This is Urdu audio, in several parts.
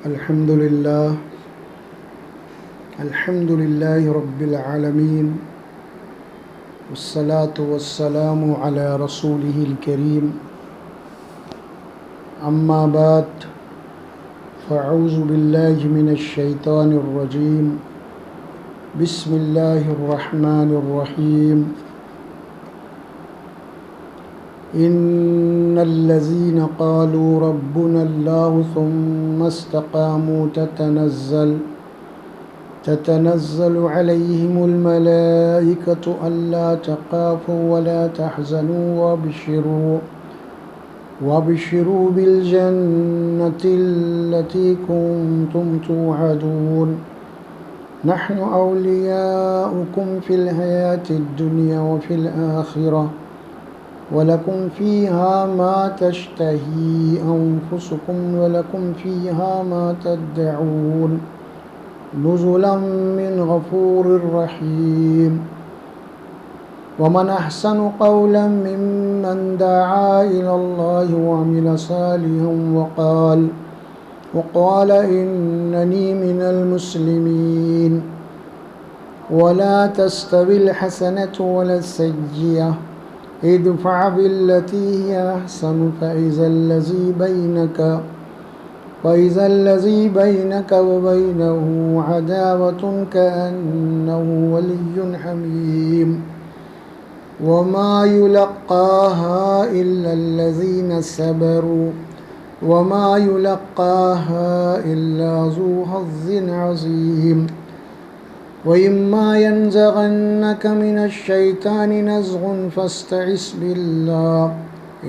الحمد لله رب العالمين والصلاة والسلام على رسوله الكريم أما بعد فأعوذ بالله من الشيطان الرجيم بسم الله الرحمن الرحيم إن الذين قالوا ربنا الله ثم استقاموا تتنزل عليهم الملائكة ألا تخافوا ولا تحزنوا وابشروا بالجنة التي كنتم توعدون نحن أولياؤكم في الحياة الدنيا وفي الآخرة ولكم فيها ما تشتهي أنفسكم ولكم فيها ما تدعون نزلا من غفور رحيم ومن أحسن قولا ممن دعا إلى الله وعمل صالحا وقال إنني من المسلمين ولا تستوي الحسنة ولا السيئة ادفع بالتي هي أحسن فإذا الذي بينك وبينه عداوة كأنه ولي حميم وما يلقاها إلا الذين صبروا وما يلقاها إلا ذو حظ عظيم وإما ينزغنك من الشيطان نزغ فاستعذ بالله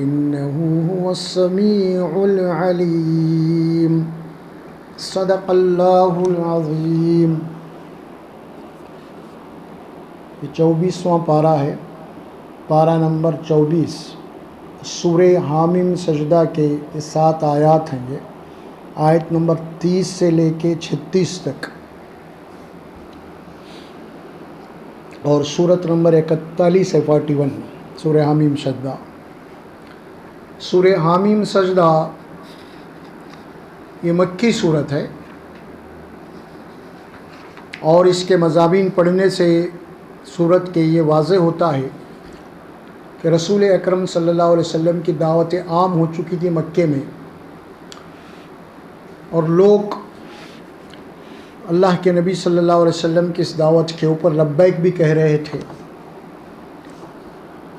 إنه هو السميع العليم صدق اللہ العظیم۔ یہ 24واں پارہ ہے، پارہ نمبر 24، سورہ حامیم سجدہ کے 7 آیات ہیں۔ یہ آیت نمبر 30 سے لے کے 36 تک، اور سورت نمبر 41 ہے 41، سورہ حامیم سجدہ۔ سورہ حامیم سجدہ یہ مکی صورت ہے، اور اس کے مضامین پڑھنے سے صورت کے یہ واضح ہوتا ہے کہ رسول اکرم صلی اللہ علیہ وسلم کی دعوت عام ہو چکی تھی مکے میں، اور لوگ اللہ کے نبی صلی اللہ علیہ وسلم کی اس دعوت کے اوپر لبیک بھی کہہ رہے تھے،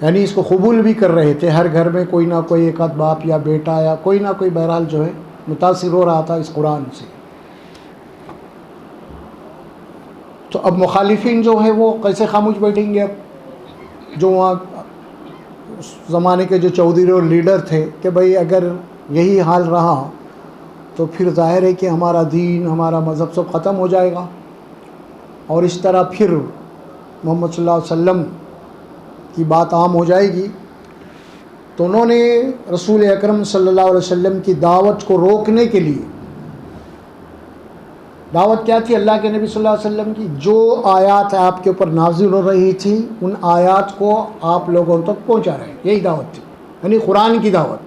یعنی اس کو قبول بھی کر رہے تھے۔ ہر گھر میں کوئی نہ کوئی ایک آدھ باپ یا بیٹا یا کوئی نہ کوئی بہرحال جو ہے متاثر ہو رہا تھا اس قرآن سے۔ تو اب مخالفین جو ہے وہ کیسے خاموش بیٹھیں گے؟ اب جو وہاں اس زمانے کے جو چودھری اور لیڈر تھے کہ بھئی اگر یہی حال رہا تو پھر ظاہر ہے کہ ہمارا دین، ہمارا مذہب سب ختم ہو جائے گا، اور اس طرح پھر محمد صلی اللہ علیہ وسلم کی بات عام ہو جائے گی۔ تو انہوں نے رسول اکرم صلی اللہ علیہ وسلم کی دعوت کو روکنے کے لیے، دعوت کیا تھی اللہ کے نبی صلی اللہ علیہ وسلم کی؟ جو آیات آپ کے اوپر نازل ہو رہی تھی ان آیات کو آپ لوگوں تک پہنچا رہے ہیں، یہی دعوت تھی، یعنی قرآن کی دعوت،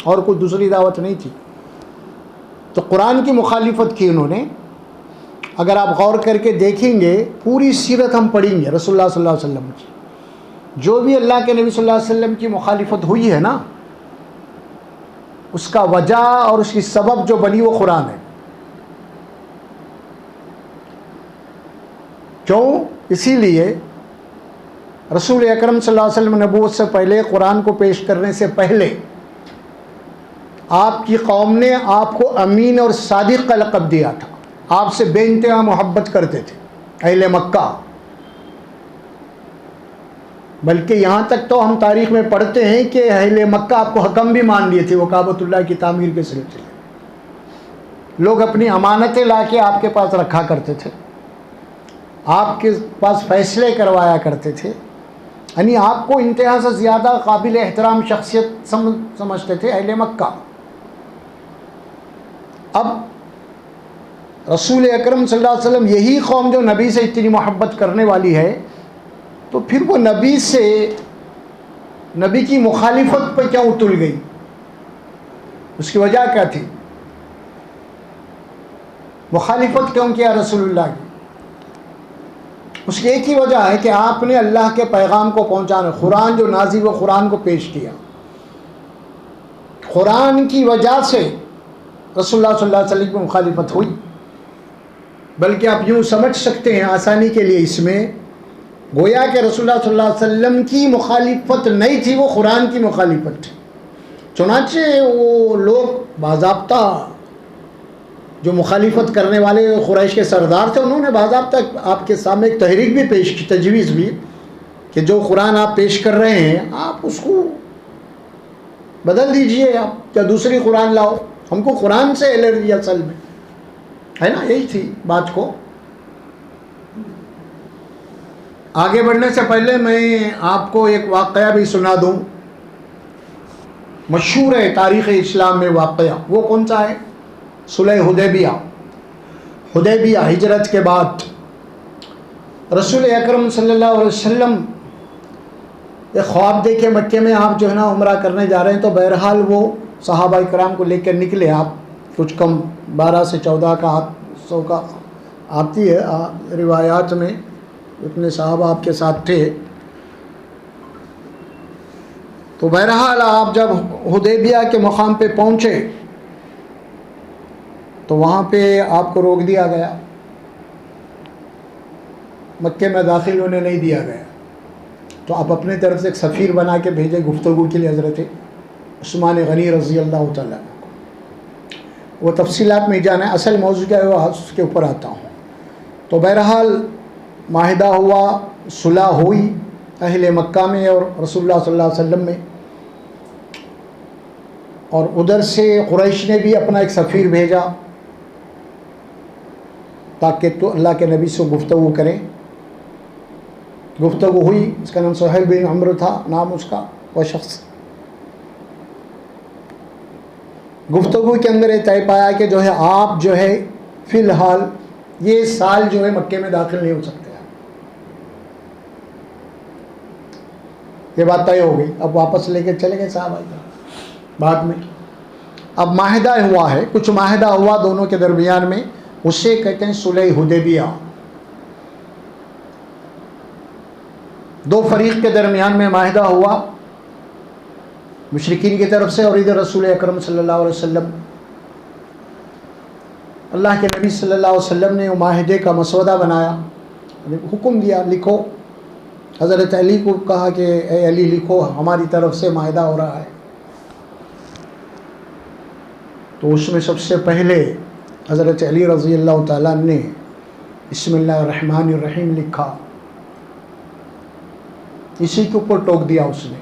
اور کوئی دوسری دعوت نہیں تھی۔ تو قرآن کی مخالفت کی انہوں نے۔ اگر آپ غور کر کے دیکھیں گے، پوری سیرت ہم پڑھیں گے رسول اللہ صلی اللہ علیہ وسلم کی، جو بھی اللہ کے نبی صلی اللہ علیہ وسلم کی مخالفت ہوئی ہے نا، اس کا وجہ اور اس کی سبب جو بنی وہ قرآن ہے۔ کیوں؟ اسی لیے رسول اکرم صلی اللہ علیہ وسلم نبوت سے پہلے، قرآن کو پیش کرنے سے پہلے، آپ کی قوم نے آپ کو امین اور صادق کا لقب دیا تھا، آپ سے بے انتہا محبت کرتے تھے اہل مکہ۔ بلکہ یہاں تک تو ہم تاریخ میں پڑھتے ہیں کہ اہل مکہ آپ کو حکم بھی مان لیے تھے وہ کعبۃ اللہ کی تعمیر کے سلسلے۔ لوگ اپنی امانتیں لا کے آپ کے پاس رکھا کرتے تھے، آپ کے پاس فیصلے کروایا کرتے تھے، یعنی آپ کو انتہا سے زیادہ قابل احترام شخصیت سمجھتے تھے اہل مکہ۔ اب رسول اکرم صلی اللہ علیہ وسلم یہی قوم جو نبی سے اتنی محبت کرنے والی ہے، تو پھر وہ نبی کی مخالفت پہ کیا اتل گئی؟ اس کی وجہ کیا تھی؟ مخالفت کیوں کیا رسول اللہ کی؟ اس کی ایک ہی وجہ ہے کہ آپ نے اللہ کے پیغام کو پہنچانا، قرآن جو نازل و قرآن کو پیش کیا، قرآن کی وجہ سے رسول اللہ صلی اللہ علیہ وسلم کی مخالفت ہوئی۔ بلکہ آپ یوں سمجھ سکتے ہیں آسانی کے لیے اس میں، گویا کہ رسول اللہ صلی اللہ علیہ وسلم کی مخالفت نہیں تھی، وہ قرآن کی مخالفت تھی۔ چنانچہ وہ لوگ باضابطہ جو مخالفت کرنے والے قریش کے سردار تھے، انہوں نے باضابطہ آپ کے سامنے ایک تحریک بھی پیش کی، تجویز بھی، کہ جو قرآن آپ پیش کر رہے ہیں آپ اس کو بدل دیجئے، آپ یا دوسری قرآن لاؤ، ہم کو قرآن سے الرجی اصل میں ہے نا، یہی تھی بات کو۔ آگے بڑھنے سے پہلے میں آپ کو ایک واقعہ بھی سنا دوں، مشہور ہے تاریخ اسلام میں واقعہ۔ وہ کون سا ہے؟ صلح حدیبیہ۔ حدیبیہ ہجرت کے بعد رسول اکرم صلی اللہ علیہ وسلم ایک خواب دیکھے، مکے میں آپ جو ہے نا عمرہ کرنے جا رہے ہیں، تو بہرحال وہ صحابہ کرام کو لے کر نکلے، آپ کچھ کم 12 سے 14 کا 100 کا آتی ہے روایات میں، اتنے صحابہ آپ کے ساتھ تھے۔ تو بہرحال آپ جب حدیبیہ کے مقام پہ پہنچے تو وہاں پہ آپ کو روک دیا گیا، مکے میں داخل ہونے نہیں دیا گیا۔ تو آپ اپنے طرف سے ایک سفیر بنا کے بھیجے گفتگو کے لیے حضرت عثمان غنی رضی اللہ تعالیٰ کو۔ وہ تفصیلات میں جانا ہے، اصل موضوع کیا ہے وہ اس کے اوپر آتا ہوں۔ تو بہرحال معاہدہ ہوا، صلح ہوئی اہل مکہ میں اور رسول اللہ صلی اللہ علیہ وسلم میں، اور ادھر سے قریش نے بھی اپنا ایک سفیر بھیجا تاکہ تو اللہ کے نبی سے گفتگو کریں۔ گفتگو ہوئی، اس کا نام سہیل بن عمرو تھا نام اس کا، وہ شخص۔ گفتگو کے اندر یہ طے پایا کہ جو ہے آپ جو ہے فی الحال یہ سال جو ہے مکے میں داخل نہیں ہو سکتے، یہ بات طے ہو گئی۔ اب واپس لے کے چلے گئے صاحب بعد میں۔ اب معاہدہ ہوا ہے، کچھ معاہدہ ہوا دونوں کے درمیان میں، اسے کہتے ہیں صلح حدیبیہ۔ دو فریق کے درمیان میں معاہدہ ہوا، مشرکین کی طرف سے اور ادھر رسول اکرم صلی اللہ علیہ وسلم۔ اللہ کے نبی صلی اللہ علیہ وسلم نے معاہدے کا مسودہ بنایا، حکم دیا لکھو۔ حضرت علی کو کہا کہ اے علی لکھو، ہماری طرف سے معاہدہ ہو رہا ہے۔ تو اس میں سب سے پہلے حضرت علی رضی اللہ تعالیٰ نے بسم اللہ الرحمن الرحیم لکھا، اسی کے اوپر ٹوک دیا اس نے،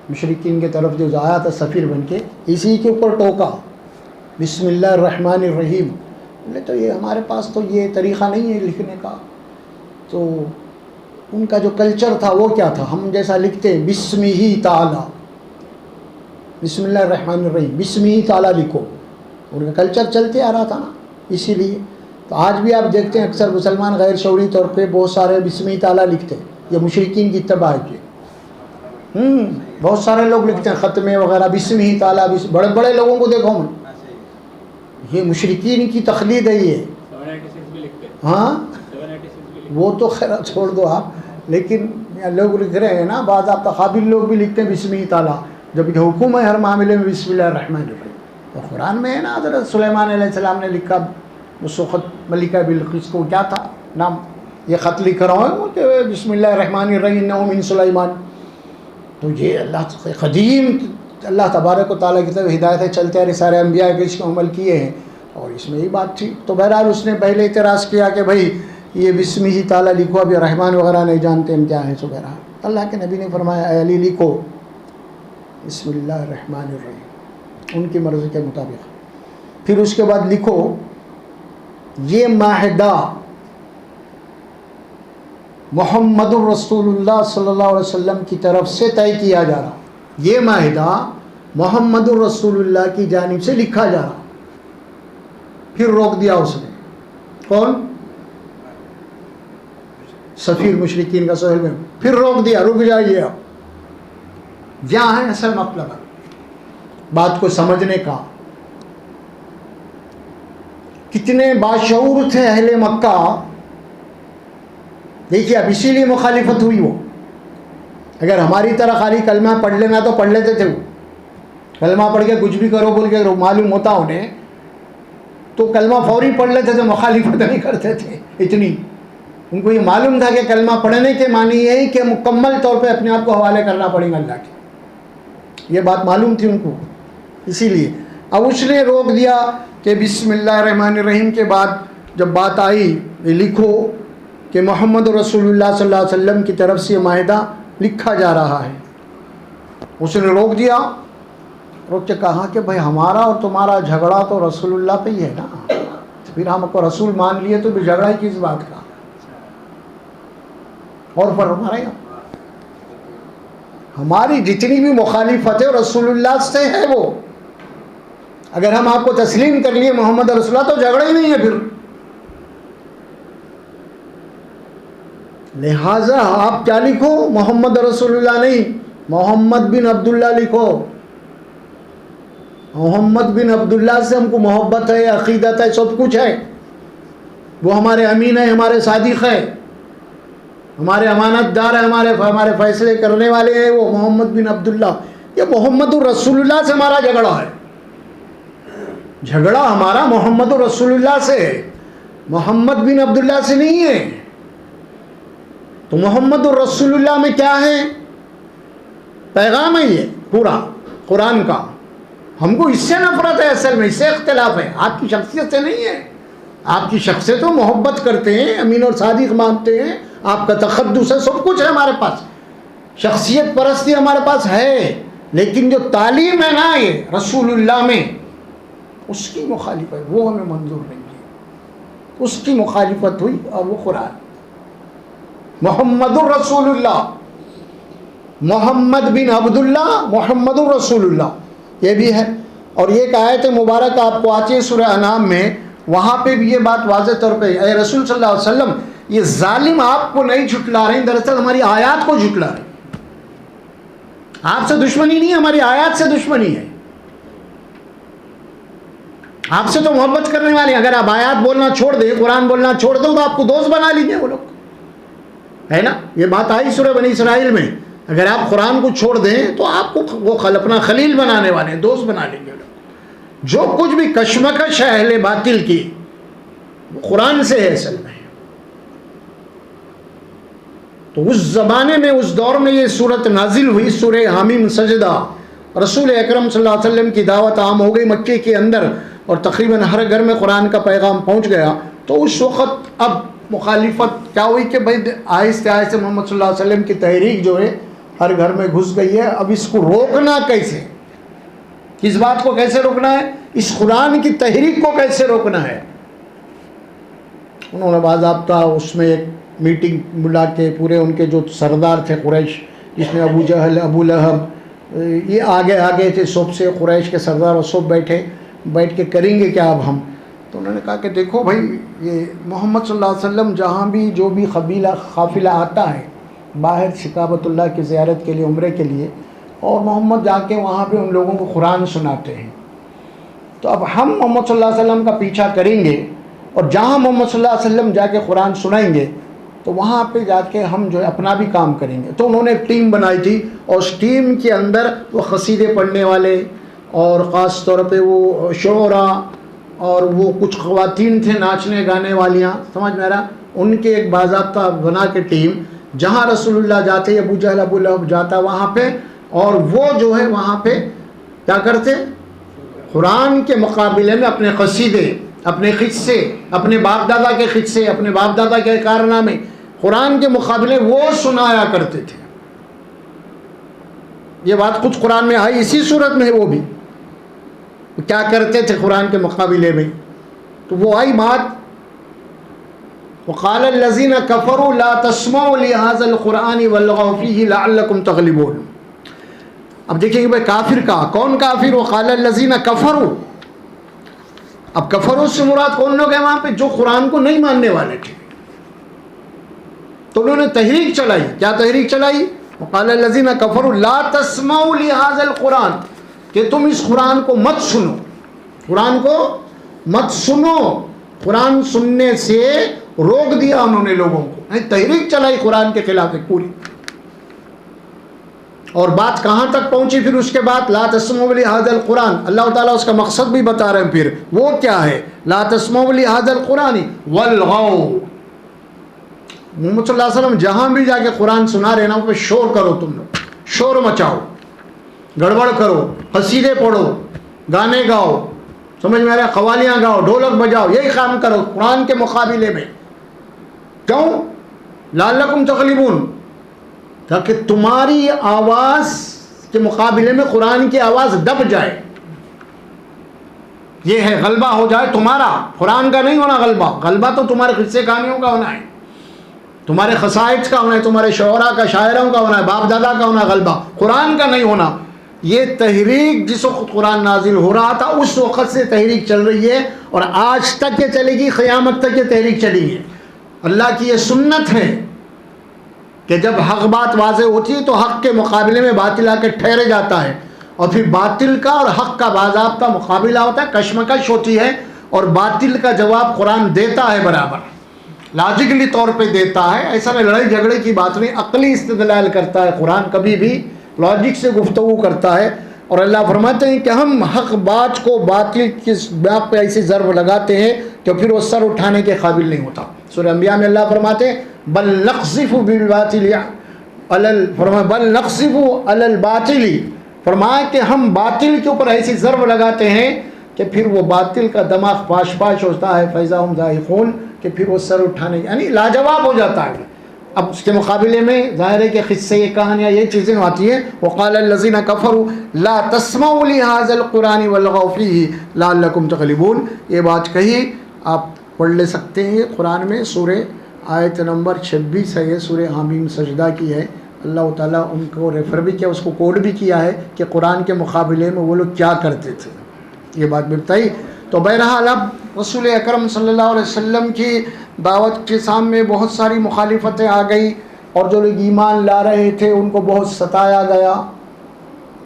مشرکین کی طرف جو آیا تھا سفیر بن کے، اسی کے اوپر ٹوکا بسم اللہ الرحمن الرحیم۔ بولے تو یہ ہمارے پاس تو یہ طریقہ نہیں ہے لکھنے کا۔ تو ان کا جو کلچر تھا وہ کیا تھا، ہم جیسا لکھتے ہیں بسم ہی تعالی، بسم اللہ الرحمن الرحیم، بسم ہی تعالی لکھو، ان کا کلچر چلتے آ رہا تھا نا، اسی لیے۔ تو آج بھی آپ دیکھتے ہیں اکثر مسلمان غیر شعوری طور پہ بہت سارے بسم ہی تعالی لکھتے ہیں، یہ مشرکین کی اتباع ہے۔ بہت سارے لوگ لکھتے ہیں ختمے وغیرہ بسم ہی تعالی، بڑے بڑے لوگوں کو دیکھو ہم، یہ مشرکین کی تقلید ہے یہ۔ ہاں وہ تو خیر چھوڑ دو آپ، لیکن لوگ لکھ رہے ہیں نا، بعض آپ قابل لوگ بھی لکھتے ہیں بسم ہی تعالی، جب کہ حکم ہے ہر معاملے میں بسم اللہ الرحمن الرحیم۔ اور قرآن میں ہے نا، حضرت سلیمان علیہ السلام نے لکھا اس وقت ملکہ بلقیس کو کیا تھا نام، یہ خط لکھ رہا ہوں کہ بسم اللہ الرحمن الرحیم انہ من سلیمان۔ تو یہ اللہ قدیم اللہ تبارک و تعالیٰ کی طرف ہدایتیں چلتے آ رہے، سارے انبیاء کے اس کو عمل کیے ہیں، اور اس میں یہ بات تھی۔ تو بہرحال اس نے پہلے اعتراض کیا کہ بھائی یہ بسم ہی تعالیٰ لکھو، اب یہ رحمان وغیرہ نہیں جانتے ہم کیا ہے۔ سو بہرحال اللہ کے نبی نے فرمایا اے علی لکھو بسم اللہ الرحمن الرحیم، ان کی مرضی کے مطابق۔ پھر اس کے بعد لکھو یہ معاہدہ محمد الرسول اللہ صلی اللہ علیہ وسلم کی طرف سے طے کیا جا رہا، یہ معاہدہ محمد الرسول اللہ کی جانب سے لکھا جا رہا۔ پھر روک دیا اس نے، کون؟ سفیر مشرکین کا سہیل میں، پھر روک دیا، رک جائیے اب، یہاں ہے اصل مطلب بات کو سمجھنے کا۔ کتنے باشعور تھے اہل مکہ. دیکھیے اب اسی لیے مخالفت ہوئی. وہ اگر ہماری طرح خالی کلمہ پڑھ لینا تو پڑھ لیتے تھے. وہ کلمہ پڑھ کے کچھ بھی کرو بول کے معلوم ہوتا انہیں تو کلمہ فوری پڑھ لیتے تھے, مخالفت نہیں کرتے تھے اتنی. ان کو یہ معلوم تھا کہ کلمہ پڑھنے کے معنی یہی کہ مکمل طور پہ اپنے آپ کو حوالے کرنا پڑے گا اللہ کے. یہ بات معلوم تھی ان کو, اسی لیے اب اس نے روک دیا کہ بسم اللہ الرحمن الرحیم کے بعد جب بات آئی یہ لکھو کہ محمد رسول اللہ صلی اللہ علیہ وسلم کی طرف سے مائدہ لکھا جا رہا ہے. اس نے روک دیا. روک کے کہا کہ بھائی ہمارا اور تمہارا جھگڑا تو رسول اللہ پہ ہی ہے نا, پھر ہم کو رسول مان لیے تو بھی جھگڑا ہی کس بات کا, اور پر ہمارے ہماری جتنی بھی مخالفت ہے رسول اللہ سے ہے. وہ اگر ہم آپ کو تسلیم کر لیے محمد رسول اللہ تو جھگڑا ہی نہیں ہے پھر. لہٰذا آپ کیا لکھو, محمد رسول اللہ نہیں, محمد بن عبداللہ لکھو. محمد بن عبداللہ سے ہم کو محبت ہے, عقیدت ہے, سب کچھ ہے. وہ ہمارے امین ہے, ہمارے صادق ہے, ہمارے امانت دار ہے, ہمارے فیصلے کرنے والے ہیں. وہ محمد بن عبداللہ. یہ محمد الرسول اللہ سے ہمارا جھگڑا ہے. جھگڑا ہمارا محمد الرسول اللہ سے ہے, محمد بن عبداللہ سے نہیں ہے. تو محمد الرسول اللہ میں کیا ہے, پیغام ہے یہ پورا قرآن کا. ہم کو اس سے نفرت ہے, اصل میں اس سے اختلاف ہے, آپ کی شخصیت سے نہیں ہے. آپ کی شخصیت تو محبت کرتے ہیں, امین اور صادق مانتے ہیں, آپ کا تقدس ہے, سب کچھ ہے ہمارے پاس, شخصیت پرستی ہمارے پاس ہے. لیکن جو تعلیم ہے نا یہ رسول اللہ میں, اس کی مخالفت ہے, وہ ہمیں منظور نہیں ہے. اس کی مخالفت ہوئی اور وہ قرآن. محمد الرسول اللہ, محمد بن عبداللہ, محمد الرسول اللہ یہ بھی ہے. اور یہ ایک آیت مبارک آپ کو آتی ہے سورہ انعام میں, وہاں پہ بھی یہ بات واضح طور پہ, اے رسول صلی اللہ علیہ وسلم یہ ظالم آپ کو نہیں جھٹلا رہے ہیں, دراصل ہماری آیات کو جھٹلا رہے ہیں. آپ سے دشمنی نہیں, ہماری آیات سے دشمنی ہے. آپ سے تو محبت کرنے والے ہیں. اگر آپ آیات بولنا چھوڑ دیں, قرآن بولنا چھوڑ دیں تو آپ کو دوست بنا لیجیے وہ لوگ, ہے نا. یہ بات آئی سورہ بنی اسرائیل میں, اگر آپ قرآن کو چھوڑ دیں تو آپ کو وہ اپنا خلیل بنانے والے ہیں, دوست بنا لیں گے لوگ. جو کچھ بھی کشمکش ہے اہل باطل کی وہ قرآن سے ہے اصل میں. تو اس زمانے میں, اس دور میں یہ صورت نازل ہوئی, سورہ حامیم سجدہ. رسول اکرم صلی اللہ علیہ وسلم کی دعوت عام ہو گئی مکے کے اندر, اور تقریباً ہر گھر میں قرآن کا پیغام پہنچ گیا. تو اس وقت اب مخالفت کیا ہوئی کہ بھائی آہستہ آہستہ محمد صلی اللہ علیہ وسلم کی تحریک جو ہے ہر گھر میں گھس گئی ہے. اب اس کو روکنا کیسے, اس بات کو کیسے روکنا ہے, اس قرآن کی تحریک کو کیسے روکنا ہے. انہوں نے باضابطہ اس میں ایک میٹنگ بلا کے پورے ان کے جو سردار تھے قریش, جس میں ابو جہل, ابو لہب, یہ آگے تھے سب سے, قریش کے سردار, اور سب بیٹھ کے کریں گے کیا اب ہم. تو انہوں نے کہا کہ دیکھو بھائی, یہ محمد صلی اللہ علیہ وسلم جہاں بھی جو بھی قافلہ آتا ہے باہر کعبۃ اللہ کی زیارت کے لیے, عمرے کے لیے, اور محمد جا کے وہاں پہ ان لوگوں کو قرآن سناتے ہیں. تو اب ہم محمد صلی اللہ علیہ وسلم کا پیچھا کریں گے, اور جہاں محمد صلی اللہ علیہ وسلم جا کے قرآن سنائیں گے تو وہاں پہ جا کے ہم جو ہے اپنا بھی کام کریں گے. تو انہوں نے ایک ٹیم بنائی تھی, اور اس ٹیم کے اندر وہ قصیدے پڑھنے والے, اور خاص طور پہ وہ شعراء, اور وہ کچھ خواتین تھے ناچنے گانے والیاں, سمجھ میں آ رہا. ان کے ایک باضابطہ بنا کے ٹیم, جہاں رسول اللہ جاتے, ابو جہل ابو لہب جاتا وہاں پہ, اور وہ جو ہے وہاں پہ کیا کرتے, قرآن کے مقابلے میں اپنے قصیدے, اپنے قصے, اپنے باپ دادا کے قصے, اپنے باپ دادا کے کارنامے قرآن کے مقابلے وہ سنایا کرتے تھے. یہ بات کچھ قرآن میں آئی, اسی صورت میں ہے وہ بھی, کیا کرتے تھے قرآن کے مقابلے میں. تو وہ آئی بات, وقال الذين كفروا لا تسمعوا لهذا القرآن والغوا فيه لعلكم تغلبون. اب دیکھیں کہ بھائی کافر کہا, کون کافر, وقال الذين كفروا. اب کفروں سے مراد کون لوگ ہیں وہاں پہ, جو قرآن کو نہیں ماننے والے تھے. تو انہوں نے تحریک چلائی, کیا تحریک چلائی, وقال الذين كفروا لا تسمعوا لهذا القرآن, کہ تم اس قرآن کو مت سنو, قرآن کو مت سنو. قرآن سننے سے روک دیا انہوں نے لوگوں کو، تحریک چلائی قرآن کے خلاف ایک پوری. اور بات کہاں تک پہنچی پھر اس کے بعد؟ لا تسمعوا لہذا القرآن، اللہ تعالیٰ اس کا مقصد بھی بتا رہے ہیں. پھر وہ کیا ہے؟ لا تسمعوا لہذا القرآن والغوا. محمد صلی اللہ علیہ وسلم جہاں بھی جا کے قرآن سنا رہے نا، وہ پہ شور کرو، تم لوگ شور مچاؤ، گڑبڑ کرو، قصیدے پڑھو، گانے گاؤ، سمجھ میں آ رہا ہے، قوالیاں گاؤ، ڈھولک بجاؤ، یہی کام کرو قرآن کے مقابلے میں. کیوں؟ لعلکم تغلبون، تاکہ تمہاری آواز کے مقابلے میں قرآن کی آواز دب جائے. یہ ہے غلبہ ہو جائے تمہارا، قرآن کا نہیں ہونا غلبہ. غلبہ تو تمہارے قصے کہانیوں کا ہونا ہے، تمہارے قصائد کا ہونا ہے، تمہارے شعراء کا، شاعروں کا ہونا ہے، باپ دادا کا ہونا ہے غلبہ، قرآن کا نہیں ہونا. یہ تحریک جس وقت قرآن نازل ہو رہا تھا اس وقت سے تحریک چل رہی ہے، اور آج تک یہ چلے گی، قیامت تک یہ تحریک چلی ہے. اللہ کی یہ سنت ہے کہ جب حق بات واضح ہوتی ہے تو حق کے مقابلے میں باطل آ کے ٹھہرے جاتا ہے، اور پھر باطل کا اور حق کا باضابطہ مقابلہ ہوتا ہے، کشمکش ہوتی ہے، اور باطل کا جواب قرآن دیتا ہے برابر، لاجیکلی طور پہ دیتا ہے. ایسا نہیں لڑائی جھگڑے کی بات نہیں، عقلی استدلال کرتا ہے قرآن، کبھی بھی لاجک سے گفتگو کرتا ہے. اور اللہ فرماتے ہیں کہ ہم حق بات کو باطل کی بات پہ ایسی ضرب لگاتے ہیں کہ پھر وہ سر اٹھانے کے قابل نہیں ہوتا. سورہ انبیاء میں اللہ فرماتے ہیں بل نقذف بالباطل بل نقذف علی الباطل، فرمایا کہ ہم باطل کے اوپر ایسی ضرب لگاتے ہیں کہ پھر وہ باطل کا دماغ پاش پاش ہوتا ہے، فیضا ہم ذائقون، کہ پھر وہ سر اٹھانے یعنی لاجواب ہو جاتا ہے. اب اس کے مقابلے میں ظاہر ہے کہ قصے، یہ کہانیاں، یہ چیزیں آتی ہیں. وقال الذین کفروا لا تسمعوا لهذا القرآن والغوا فیہ لعلکم تغلبون. یہ بات کہی آپ پڑھ لے سکتے ہیں قرآن میں، سورہ آیت نمبر 26 ہے، یہ سورہ حامیم سجدہ کی ہے. اللہ تعالیٰ ان کو ریفر بھی کیا، اس کو کوڈ بھی کیا ہے کہ قرآن کے مقابلے میں وہ لوگ کیا کرتے تھے، یہ بات بھی بتائی. تو بہرحال اب رسول اکرم صلی اللہ علیہ وسلم کی دعوت کے سامنے بہت ساری مخالفتیں آ گئی، اور جو لوگ ایمان لا رہے تھے ان کو بہت ستایا گیا،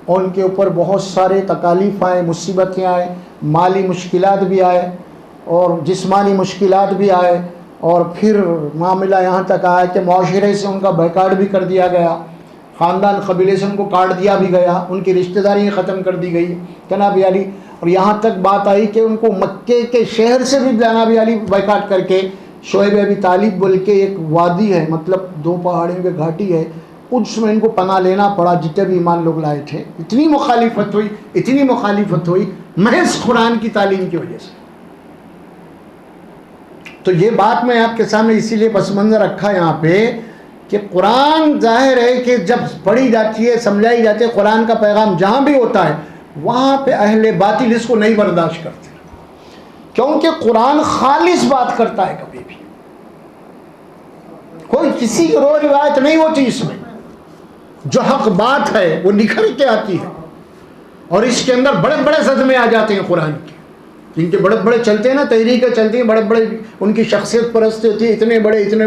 ان کے اوپر بہت سارے تکالیف آئے، مصیبتیں آئے، مالی مشکلات بھی آئے اور جسمانی مشکلات بھی آئے. اور پھر معاملہ یہاں تک آیا کہ معاشرے سے ان کا بائیکاٹ بھی کر دیا گیا، خاندان قبیلے سے ان کو کاٹ دیا بھی گیا، ان کی رشتہ داری ختم کر دی گئی جناب علی. اور یہاں تک بات آئی کہ ان کو مکے کے شہر سے بھی جناب علی بائیکاٹ کر کے، شعیب ابی طالب بول کے ایک وادی ہے، مطلب 2 پہاڑیوں کے گھاٹی ہے، اس میں ان کو پناہ لینا پڑا جتنے بھی ایمان لوگ لائے تھے. اتنی مخالفت ہوئی، اتنی مخالفت ہوئی محض قرآن کی تعلیم کی وجہ سے. تو یہ بات میں آپ کے سامنے اسی لیے پس منظر رکھا یہاں پہ کہ قرآن ظاہر ہے کہ جب پڑھی جاتی ہے، سمجھائی جاتی ہے، قرآن کا پیغام جہاں بھی ہوتا ہے وہاں پہ اہل باطل اس کو نہیں برداشت کرتے، کیونکہ قرآن خالص بات کرتا ہے. کبھی بھی کوئی کسی کی رو روایت نہیں ہوتی اس میں، جو حق بات ہے وہ نکھر کے آتی ہے. اور اس کے اندر بڑے بڑے صدمے آ جاتے ہیں قرآن کے، جن کے بڑے بڑے چلتے ہیں نا، تحریکیں چلتی ہیں، بڑے بڑے ان کی شخصیت پرست ہوتی ہے، اتنے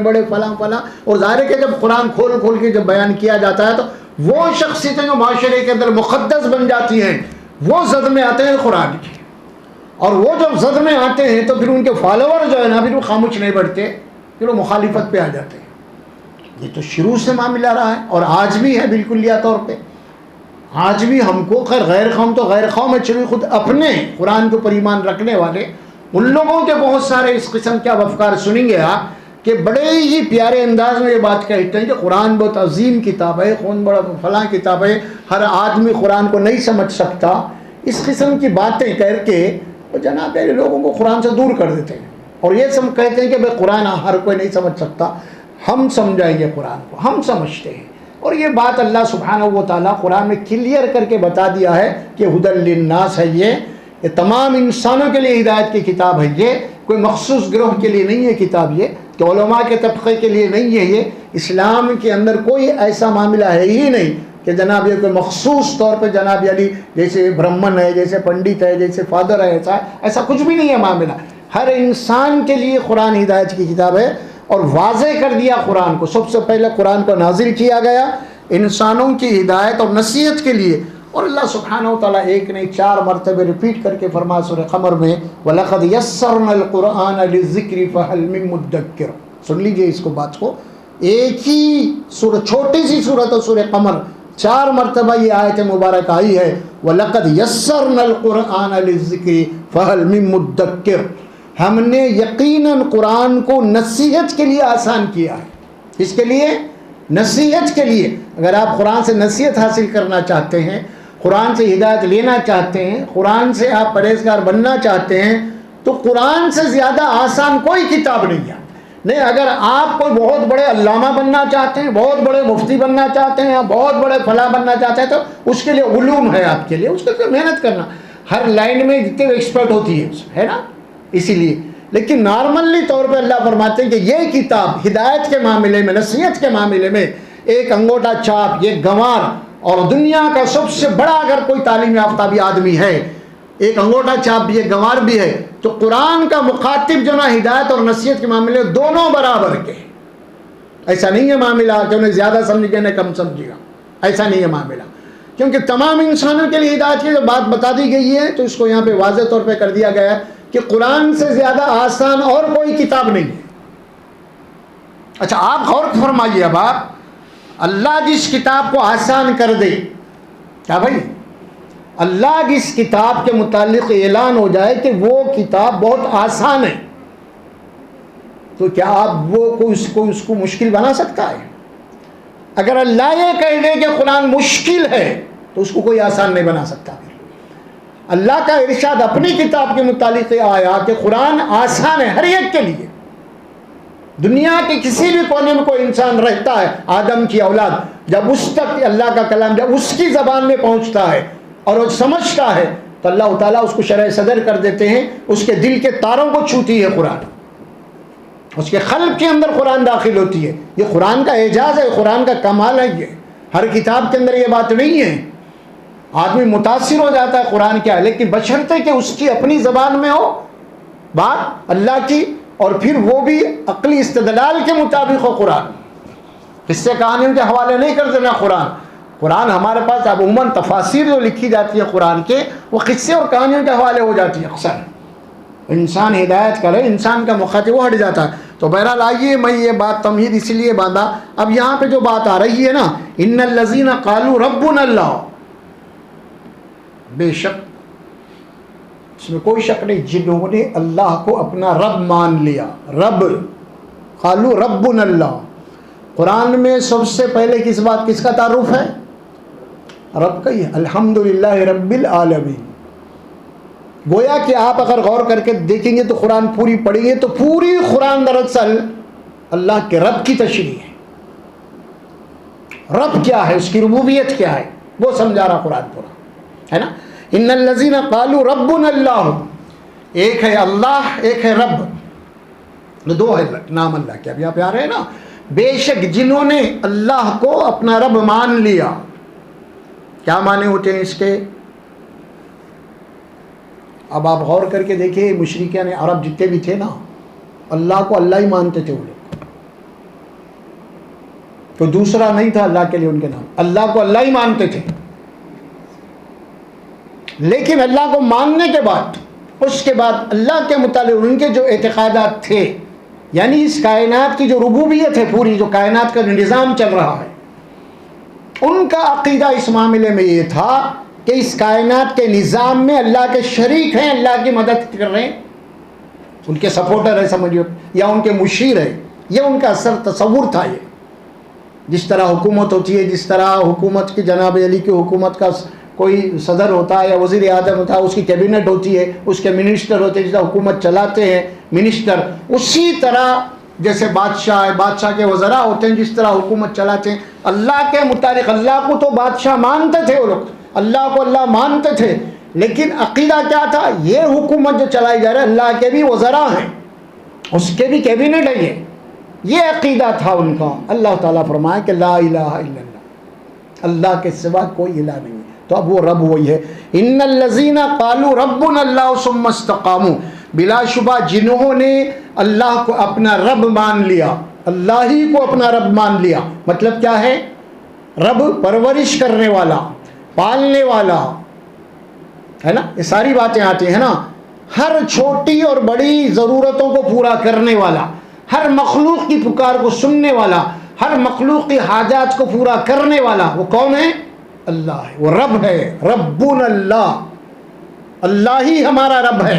بڑے فلاں فلاں. اور ظاہر ہے کہ جب قرآن کھول کے جب بیان کیا جاتا ہے تو وہ شخصیتیں جو معاشرے کے اندر مقدس بن جاتی ہیں وہ صدمے آتے ہیں قرآن کے. اور وہ جب صدمے آتے ہیں تو پھر ان کے فالوور جو ہے نا، پھر وہ خاموش نہیں بیٹھتے، پھر وہ مخالفت پہ آ جاتے ہیں. یہ تو شروع سے معاملہ رہا ہے اور آج بھی ہے بالکلیہ طور پہ. آج بھی ہم کو خیر غیر قوم تو غیر قوم ہے، چلو خود اپنے قرآن کے اوپر ایمان رکھنے والے ان لوگوں کے بہت سارے اس قسم کے افکار سنیں گے آپ کہ بڑے ہی پیارے انداز میں یہ بات کہتے ہیں کہ قرآن بہت عظیم کتاب ہے، خون بڑا فلاں کتاب ہے، ہر آدمی قرآن کو نہیں سمجھ سکتا. اس قسم کی باتیں کر کے وہ جناب لوگوں کو قرآن سے دور کر دیتے ہیں، اور یہ سب کہتے ہیں کہ بھائی قرآن ہر کوئی نہیں سمجھ سکتا، ہم سمجھائیں گے قرآن کو، ہم سمجھتے ہیں. اور یہ بات اللہ سبحانہ و تعالیٰ قرآن میں کلیئر کر کے بتا دیا ہے کہ ہدی للناس ہے، یہ تمام انسانوں کے لیے ہدایت کی کتاب ہے. یہ کوئی مخصوص گروہ کے لیے نہیں ہے کتاب، یہ کہ علماء کے طبقے کے لیے نہیں ہے. یہ اسلام کے اندر کوئی ایسا معاملہ ہے ہی نہیں کہ جناب یہ کوئی مخصوص طور پہ جناب علی جیسے برہمن ہے، جیسے پنڈت ہے، جیسے فادر ہے، ایسا کچھ بھی نہیں ہے معاملہ. ہر انسان کے لیے قرآن ہدایت کی کتاب ہے. اور واضح کر دیا قرآن کو، سب سے پہلے قرآن کو نازل کیا گیا انسانوں کی ہدایت اور نصیحت کے لیے، اور اللہ سبحانہ و تعالیٰ ایک نہیں 4 مرتبہ ریپیٹ کر کے فرما سورہ قمر میں وَلَقَدْ يَسَّرْنَا الْقُرْآنَ لِلذِّكْرِ فَهَلْ مِن مُدَّكِّرٍ. سن لیجئے اس کو بات کو، ایک ہی سورہ، چھوٹی سی سورۃ سورہ قمر 4 مرتبہ یہ آیت مبارک آئی ہے وَلَقَدْ يَسَّرْنَا الْقُرْآنَ لِلذِّكْرِ فَهَلْ مِن مُدَّكِّرٍ. ہم نے یقیناً قرآن کو نصیحت کے لیے آسان کیا ہے. اس کے لیے نصیحت کے لیے. اگر آپ قرآن سے نصیحت حاصل کرنا چاہتے ہیں، قرآن سے ہدایت لینا چاہتے ہیں، قرآن سے آپ پرہیزگار بننا چاہتے ہیں، تو قرآن سے زیادہ آسان کوئی کتاب نہیں ہے. نہیں، اگر آپ کوئی بہت بڑے علامہ بننا چاہتے ہیں، بہت بڑے مفتی بننا چاہتے ہیں، یا بہت بڑے فلاں بننا چاہتے ہیں، تو اس کے لیے علوم ہے آپ کے لیے، اس کے لیے محنت کرنا. ہر لائن میں جتنے ایکسپرٹ ہوتی ہے نا، اسی لیے. لیکن نارملی طور پہ اللہ فرماتے ہیں کہ یہ کتاب ہدایت کے معاملے میں، نصیحت کے معاملے میں ایک انگوٹھا چھاپ، یہ گنوار، اور دنیا کا سب سے بڑا اگر کوئی تعلیم یافتہ بھی آدمی ہے، ایک انگوٹھا چھاپ بھی ہے، گنوار بھی ہے، تو قرآن کا مخاطب جو نا ہدایت اور نصیحت کے معاملے دونوں برابر کے. ایسا نہیں ہے معاملہ کہ انہیں زیادہ سمجھ گئے نہ کم سمجھے گا، ایسا نہیں ہے معاملہ. کیونکہ تمام انسانوں کے لیے ہدایت کی جو بات بتا دی گئی ہے، تو اس کو یہاں پہ واضح طور پہ کر دیا گیا ہے کہ قرآن سے زیادہ آسان اور کوئی کتاب نہیں ہے. اچھا، آپ غور فرمائیے. اب آپ اللہ جس کتاب کو آسان کر دے، کیا بھائی، اللہ جس کتاب کے متعلق اعلان ہو جائے کہ وہ کتاب بہت آسان ہے، تو کیا آپ وہ اس کو مشکل بنا سکتا ہے؟ اگر اللہ یہ کہہ دے کہ قرآن مشکل ہے تو اس کو کوئی آسان نہیں بنا سکتا. اللہ کا ارشاد اپنی کتاب کے متعلق آیا کہ قرآن آسان ہے ہر ایک کے لیے. دنیا کے کسی بھی کونے میں کوئی انسان رہتا ہے، آدم کی اولاد، جب اس تک اللہ کا کلام جب اس کی زبان میں پہنچتا ہے اور وہ سمجھتا ہے، تو اللہ تعالیٰ اس کو شرح صدر کر دیتے ہیں. اس کے دل کے تاروں کو چھوتی ہے قرآن، اس کے قلب کے اندر قرآن داخل ہوتی ہے. یہ قرآن کا اعجاز ہے، قرآن کا کمال ہے. یہ ہر کتاب کے اندر یہ بات نہیں ہے. آدمی متاثر ہو جاتا ہے قرآن کیا، لیکن بشرطے کہ اس کی اپنی زبان میں ہو بات اللہ کی، اور پھر وہ بھی عقلی استدلال کے مطابق ہو. قرآن قصے کہانیوں کے حوالے نہیں کر دینا. قرآن ہمارے پاس عموماً تفاسیر جو لکھی جاتی ہے قرآن کے، وہ قصے اور کہانیوں کے حوالے ہو جاتی ہے. اکثر انسان ہدایت کرے، انسان کا مخاطب وہ ہٹ جاتا ہے. تو بہرحال آئیے، میں یہ بات تمہید اس لیے باندھا. اب یہاں پہ جو بات آ رہی ہے نا، ان الذین قالوا ربنا اللہ، بے شک اس میں کوئی شک نہیں، جنہوں نے اللہ کو اپنا رب مان لیا. رب، قالوا ربنا اللہ. قرآن میں سب سے پہلے کس کا تعارف ہے؟ رب کا ہی ہے. الحمدللہ رب العالمین. گویا کہ آپ اگر غور کر کے دیکھیں گے تو قرآن پوری پڑھیں گے تو پوری قرآن دراصل اللہ کے رب کی تشریح ہے. رب کیا ہے، اس کی ربوبیت کیا ہے، وہ سمجھا رہا قرآن پورا، ہے نا. ان الذین قالوا ربنا اللہ، ایک ہے اللہ، ایک ہے رب، دو ہے نام اللہ کے. اب یہاں پہ آ رہے ہیں نا، بے شک جنہوں نے اللہ کو اپنا رب مان لیا. کیا معنی ہوتے ہیں اس کے؟ اب آپ غور کر کے دیکھیں، مشرکین عرب جتنے بھی تھے نا، اللہ کو اللہ ہی مانتے تھے. وہ لوگ کوئی دوسرا نہیں تھا اللہ کے لیے ان کے نام، اللہ کو اللہ ہی مانتے تھے. لیکن اللہ کو ماننے کے بعد، اس کے بعد اللہ کے متعلق ان کے جو اعتقادات تھے، یعنی اس کائنات کی جو ربوبیت ہے، پوری جو کائنات کا نظام چل رہا ہے، ان کا عقیدہ اس معاملے میں یہ تھا کہ اس کائنات کے نظام میں اللہ کے شریک ہیں، اللہ کی مدد کر رہے ہیں، ان کے سپورٹر ہے سمجھو، یا ان کے مشیر ہے. یہ ان کا اصل تصور تھا. یہ جس طرح حکومت ہوتی ہے، جس طرح حکومت کی جناب علی کی حکومت کا کوئی صدر ہوتا ہے یا وزیر اعظم ہوتا ہے، اس کی کیبنٹ ہوتی ہے، اس کے منسٹر ہوتے ہیں، جس طرح حکومت چلاتے ہیں منسٹر، اسی طرح جیسے بادشاہ ہے، بادشاہ کے وزراء ہوتے ہیں، جس طرح حکومت چلاتے ہیں. اللہ کے متعلق اللہ کو تو بادشاہ مانتے تھے، وہ لوگ اللہ کو اللہ مانتے تھے، لیکن عقیدہ کیا تھا؟ یہ حکومت جو چلائی جا رہی ہے، اللہ کے بھی وزراء ہیں، اس کے بھی کیبنٹ ہے. یہ عقیدہ تھا ان کا. اللہ تعالیٰ فرمائے کہ لا الہ الا اللہ، اللہ کے سوا کوئی الہ نہیں ہے. تو اب وہ رب وہی ہے. ان الذین قالوا ربنا اللہ ثم استقاموا، بلا شبہ جنہوں نے اللہ کو اپنا رب مان لیا، اللہ ہی کو اپنا رب مان لیا. مطلب کیا ہے؟ رب پرورش کرنے والا، پالنے والا ہے نا، یہ ساری باتیں آتی ہیں نا. ہر چھوٹی اور بڑی ضرورتوں کو پورا کرنے والا، ہر مخلوق کی پکار کو سننے والا، ہر مخلوق کی حاجات کو پورا کرنے والا، وہ کون ہے؟ اللہ ہے. وہ رب ہے. ربنا اللہ، اللہ ہی ہمارا رب ہے،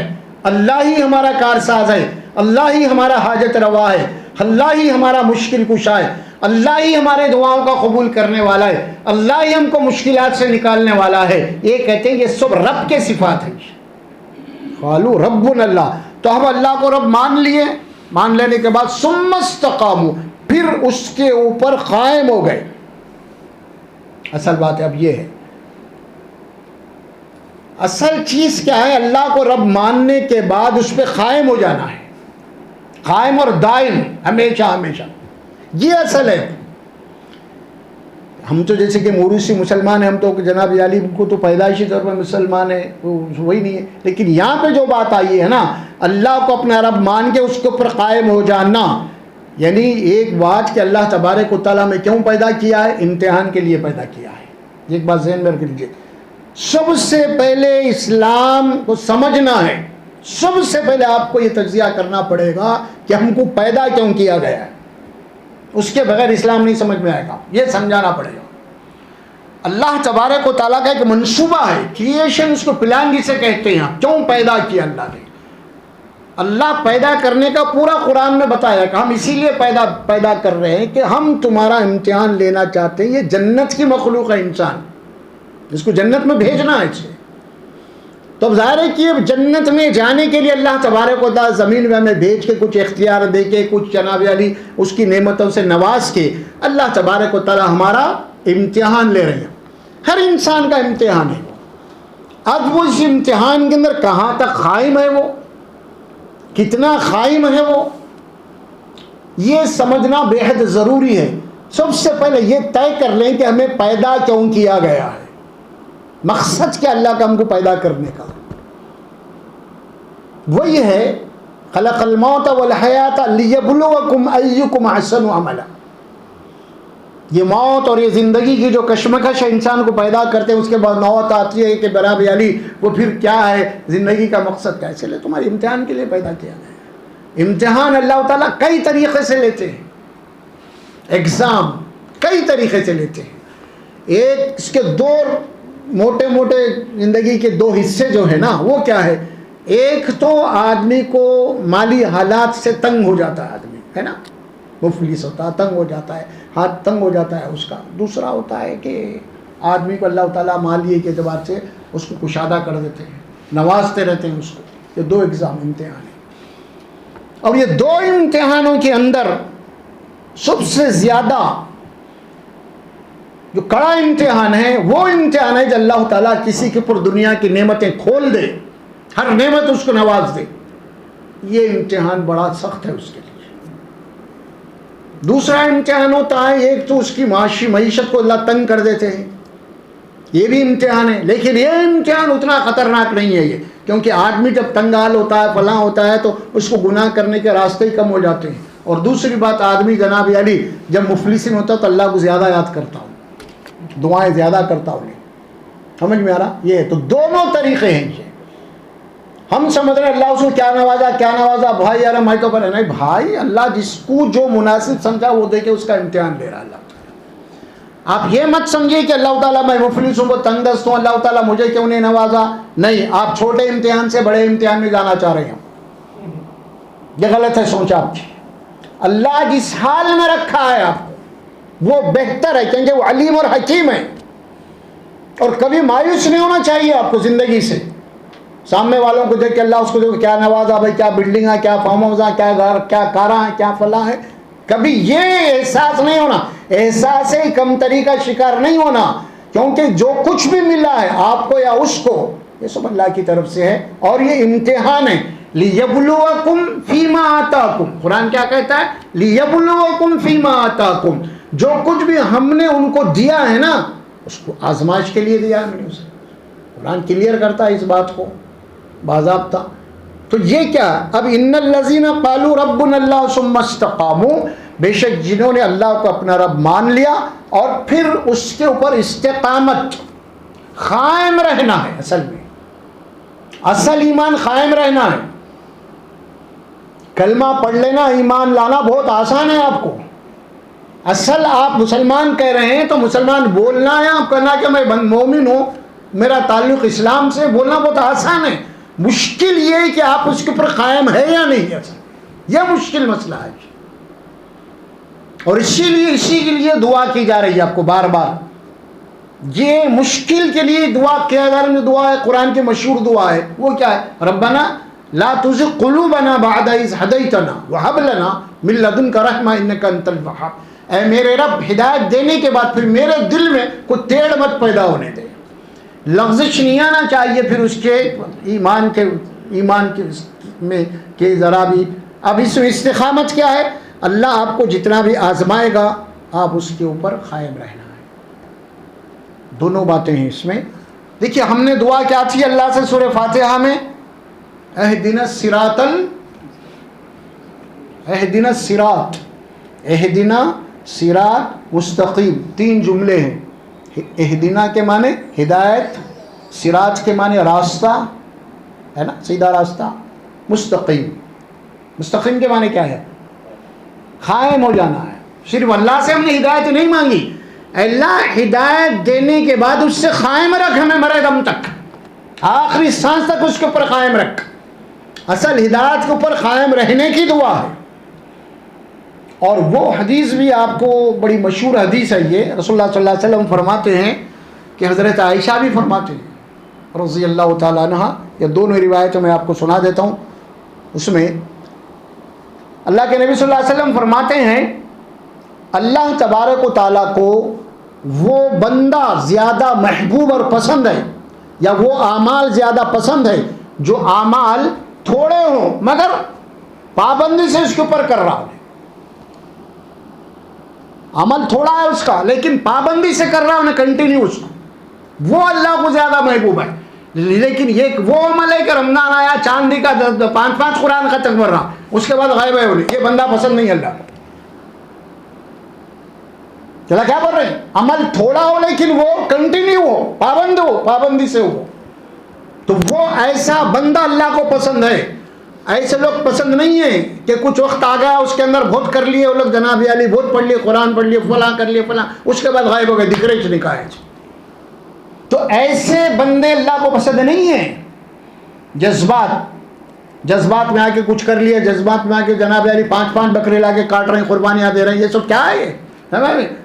اللہ ہی ہمارا کارساز ہے، اللہ ہی ہمارا حاجت روا ہے، اللہ ہی ہمارا مشکل کشا ہے، اللہ ہی ہمارے دعاؤں کا قبول کرنے والا ہے، اللہ ہی ہم کو مشکلات سے نکالنے والا ہے. یہ کہتے ہیں یہ سب رب کے صفات ہیں. قالوا ربنا اللہ. تو ہم اللہ کو رب مان لیے، مان لینے کے بعد ثم استقاموا، پھر اس کے اوپر قائم ہو گئے. اصل بات اب یہ ہے، اصل چیز کیا ہے؟ اللہ کو رب ماننے کے بعد اس پہ قائم ہو جانا ہے، قائم اور دائم، ہمیشہ ہمیشہ. یہ اصل ہے. ہم تو جیسے کہ موروثی مسلمان ہیں، ہم تو جناب علی کو تو پیدائشی طور پر مسلمان ہیں، وہی نہیں ہے. لیکن یہاں پہ جو بات آئی ہے نا، اللہ کو اپنا رب مان کے اس کے اوپر قائم ہو جانا، یعنی ایک بات کہ اللہ تبارک و تعالیٰ میں کیوں پیدا کیا ہے؟ امتحان کے لیے پیدا کیا ہے. ایک بات ذہن میں رکھ لیجیے، سب سے پہلے اسلام کو سمجھنا ہے. سب سے پہلے آپ کو یہ تجزیہ کرنا پڑے گا کہ ہم کو پیدا کیوں کیا گیا ہے. اس کے بغیر اسلام نہیں سمجھ میں آئے گا. یہ سمجھانا پڑے گا. اللہ تبارک و تعالیٰ کا ایک منصوبہ ہے، کریشن، اس کو پلان جسے کہتے ہیں. کیوں پیدا کیا اللہ نے؟ اللہ پیدا کرنے کا پورا قرآن میں بتایا کہ ہم اسی لیے پیدا کر رہے ہیں کہ ہم تمہارا امتحان لینا چاہتے ہیں. یہ جنت کی مخلوق ہے انسان، اس کو جنت میں بھیجنا ہے اسے. تو اب ظاہر ہے کہ جنت میں جانے کے لیے اللہ تبارک و تعالیٰ زمین میں ہمیں بھیج کے کچھ اختیار دے کے، کچھ جناب علی اس کی نعمتوں سے نواز کے اللہ تبارک و تعالیٰ ہمارا امتحان لے رہے ہیں. ہر انسان کا امتحان ہے. اب وہ اس امتحان کے اندر کہاں تک قائم ہے، وہ کتنا قائم ہے، وہ یہ سمجھنا بے حد ضروری ہے. سب سے پہلے یہ طے کر لیں کہ ہمیں پیدا کیوں کیا گیا ہے، مقصد کیا اللہ کا ہم کو پیدا کرنے کا. وہی ہے خلق الموت والحیات لیبلوکم ایکم احسن عملا. یہ موت اور یہ زندگی کی جو کشمکش ہے انسان کو پیدا کرتے ہیں، اس کے بعد موت آتی ہے کہ برابر علی وہ پھر کیا ہے، زندگی کا مقصد کیا ہے؟ اس لیے تمہارے امتحان کے لیے پیدا کیا گیا. امتحان اللہ تعالیٰ کئی طریقے سے لیتے ہیں، ایگزام کئی طریقے سے لیتے ہیں. ایک اس کے دو موٹے موٹے زندگی کے دو حصے جو ہے نا، وہ کیا ہے؟ ایک تو آدمی کو مالی حالات سے تنگ ہو جاتا ہے، آدمی ہے نا، مفلس ہوتا ہے، تنگ ہو جاتا ہے، ہاتھ تنگ ہو جاتا ہے اس کا. دوسرا ہوتا ہے کہ آدمی کو اللہ تعالیٰ مالی کے اعتبار سے اس کو کشادہ کر دیتے ہیں، نوازتے رہتے ہیں اس کو. یہ دو ایگزام امتحان ہیں. اور یہ دو امتحانوں کے اندر سب سے زیادہ جو کڑا امتحان ہے وہ امتحان ہے جو اللہ تعالیٰ کسی کے اوپر دنیا کی نعمتیں کھول دے، ہر نعمت اس کو نواز دے. یہ امتحان بڑا سخت ہے اس کے لیے. دوسرا امتحان ہوتا ہے، ایک تو اس کی معاشی معیشت کو اللہ تنگ کر دیتے ہیں، یہ بھی امتحان ہے. لیکن یہ امتحان اتنا خطرناک نہیں ہے یہ، کیونکہ آدمی جب تنگال ہوتا ہے، فلاں ہوتا ہے، تو اس کو گناہ کرنے کے راستے ہی کم ہو جاتے ہیں. اور دوسری بات، آدمی جناب علی جب مفلسین ہوتا ہے تو اللہ کو زیادہ یاد کرتا ہوں، دعائیں زیادہ کرتا ہوں. سمجھ میں آ رہا؟ یہ ہے. تو دونوں طریقے ہیں یہ. ہم سمجھ رہے ہیں اللہ اس کو کیا نوازا بھائی، یار میں تو پر نہیں بھائی، اللہ جس کو جو مناسب سمجھا وہ دے کے اس کا امتحان لے رہا ہے اللہ تعالیٰ. آپ یہ مت سمجھیے کہ اللہ تعالیٰ میں مفلس ہوں، تنگ دست ہوں، اللہ تعالیٰ مجھے کیوں نہیں نوازا. نہیں، آپ چھوٹے امتحان سے بڑے امتحان میں جانا چاہ رہے ہیں. یہ غلط ہے سوچ آپ کی. اللہ جس حال میں رکھا ہے آپ کو وہ بہتر ہے، کیونکہ وہ علیم اور حکیم ہے. اور کبھی مایوس نہیں ہونا چاہیے آپ کو زندگی سے. سامنے والوں کو دیکھ کے اللہ اس کو دیکھ کیا نوازا بھائی، کیا بلڈنگ ہے، کیا فارم ہاؤس ہے، کیا گھر، کیا کاراں ہے، کیا فلاں ہے. کبھی یہ احساس نہیں ہونا، احساس کمتری کا شکار نہیں ہونا، کیونکہ جو کچھ بھی ملا ہے آپ کو یا اس کو یہ سب اللہ کی طرف سے ہے. اور یہ امتحان ہے. لیبلوکم فیما آتاکم، قرآن کیا کہتا ہے؟ لیبلوکم فیما آتاکم. جو کچھ بھی ہم نے ان کو دیا ہے نا، اس کو آزمائش کے لیے دیا ہے ہم نے اسے. قرآن کلیئر کرتا ہے اس بات کو باضابطہ. تو یہ کیا؟ اب ان الذین قالوا ربنا اللہ ثم استقاموا، بے شک جنہوں نے اللہ کو اپنا رب مان لیا اور پھر اس کے اوپر استقامت قائم رہنا ہے. اصل ایمان قائم رہنا ہے. کلمہ پڑھ لینا ایمان لانا بہت آسان ہے آپ کو. اصل آپ مسلمان کہہ رہے ہیں تو مسلمان بولنا ہے, آپ کہنا کہ میں مومن ہوں, میرا تعلق اسلام سے, بولنا بہت آسان ہے. مشکل یہ ہے کہ آپ اس کے اوپر قائم ہے یا نہیں. یہ مشکل مسئلہ ہے. اور اسی کے لیے دعا کی جا رہی ہے آپ کو بار بار. یہ مشکل کے لیے دعا کیا جا رہی ہے. دعا ہے قرآن کی مشہور دعا ہے, وہ کیا ہے؟ ربنا لا تزغ قلوبنا بعد اذ ہدیتنا وہب لنا من لدنک رحمہ انک انت الوہاب. اے میرے رب, ہدایت دینے کے بعد پھر میرے دل میں کوئی ٹیڑھ مت پیدا ہونے دے, لغزش نہیں آنا چاہیے پھر اس کے ایمان کے میں کہ ذرا بھی. اب اس استقامت کیا ہے؟ اللہ آپ کو جتنا بھی آزمائے گا آپ اس کے اوپر قائم رہنا ہے. دونوں باتیں ہیں اس میں. دیکھیے ہم نے دعا کیا تھی اللہ سے سورہ فاتحہ میں؟ اہدنا الصراط مستقیم. 3 جملے ہیں. اہدنا کے معنی ہدایت, صراط کے معنی راستہ ہے نا, سیدھا راستہ. مستقیم کے معنی کیا ہے؟ قائم ہو جانا ہے. صرف اللہ سے ہم نے ہدایت نہیں مانگی, اللہ ہدایت دینے کے بعد اس سے قائم رکھ ہمیں مرے دم تک, آخری سانس تک اس کے اوپر قائم رکھ. اصل ہدایت کے اوپر قائم رہنے کی دعا ہے. اور وہ حدیث بھی آپ کو بڑی مشہور حدیث ہے. یہ رسول اللہ صلی اللہ علیہ وسلم فرماتے ہیں کہ حضرت عائشہ بھی فرماتے ہیں رضی اللہ تعالیٰ عنہ. یہ دونوں روایتوں میں آپ کو سنا دیتا ہوں. اس میں اللہ کے نبی صلی اللہ علیہ وسلم فرماتے ہیں اللہ تبارک و تعالیٰ کو وہ بندہ زیادہ محبوب اور پسند ہے, یا وہ اعمال زیادہ پسند ہے جو اعمال تھوڑے ہوں مگر پابندی سے اس کے اوپر کر رہا ہوں. عمل تھوڑا ہے اس کا لیکن پابندی سے کر رہا ہوں کنٹینیو, اس کو وہ اللہ کو زیادہ محبوب ہے. لیکن یہ وہ عمل ہے کہ رمضان آیا چاندی کا 5 قرآن ختم کر رہا, اس کے بعد غائب ہے, یہ بندہ پسند نہیں اللہ کو. چلا کیا بول رہے ہیں؟ عمل تھوڑا ہو لیکن وہ کنٹینیو ہو, پابندی سے ہو, تو وہ ایسا بندہ اللہ کو پسند ہے. ایسے لوگ پسند نہیں ہیں کہ کچھ وقت آ گیا اس کے اندر بہت کر لیے وہ لوگ, جناب علی بہت پڑھ لیے, قرآن پڑھ لیے, فلاں کر لیے فلاں, اس کے بعد غائب ہو گئے, دکھ رہے چھ نکاح. تو ایسے بندے اللہ کو پسند نہیں ہیں. جذبات میں آ کے کچھ کر لیے, جذبات میں آ کے جناب علی 5 بکرے لا کے کاٹ رہے ہیں, قربانیاں دے رہے ہیں, یہ سب کیا ہے؟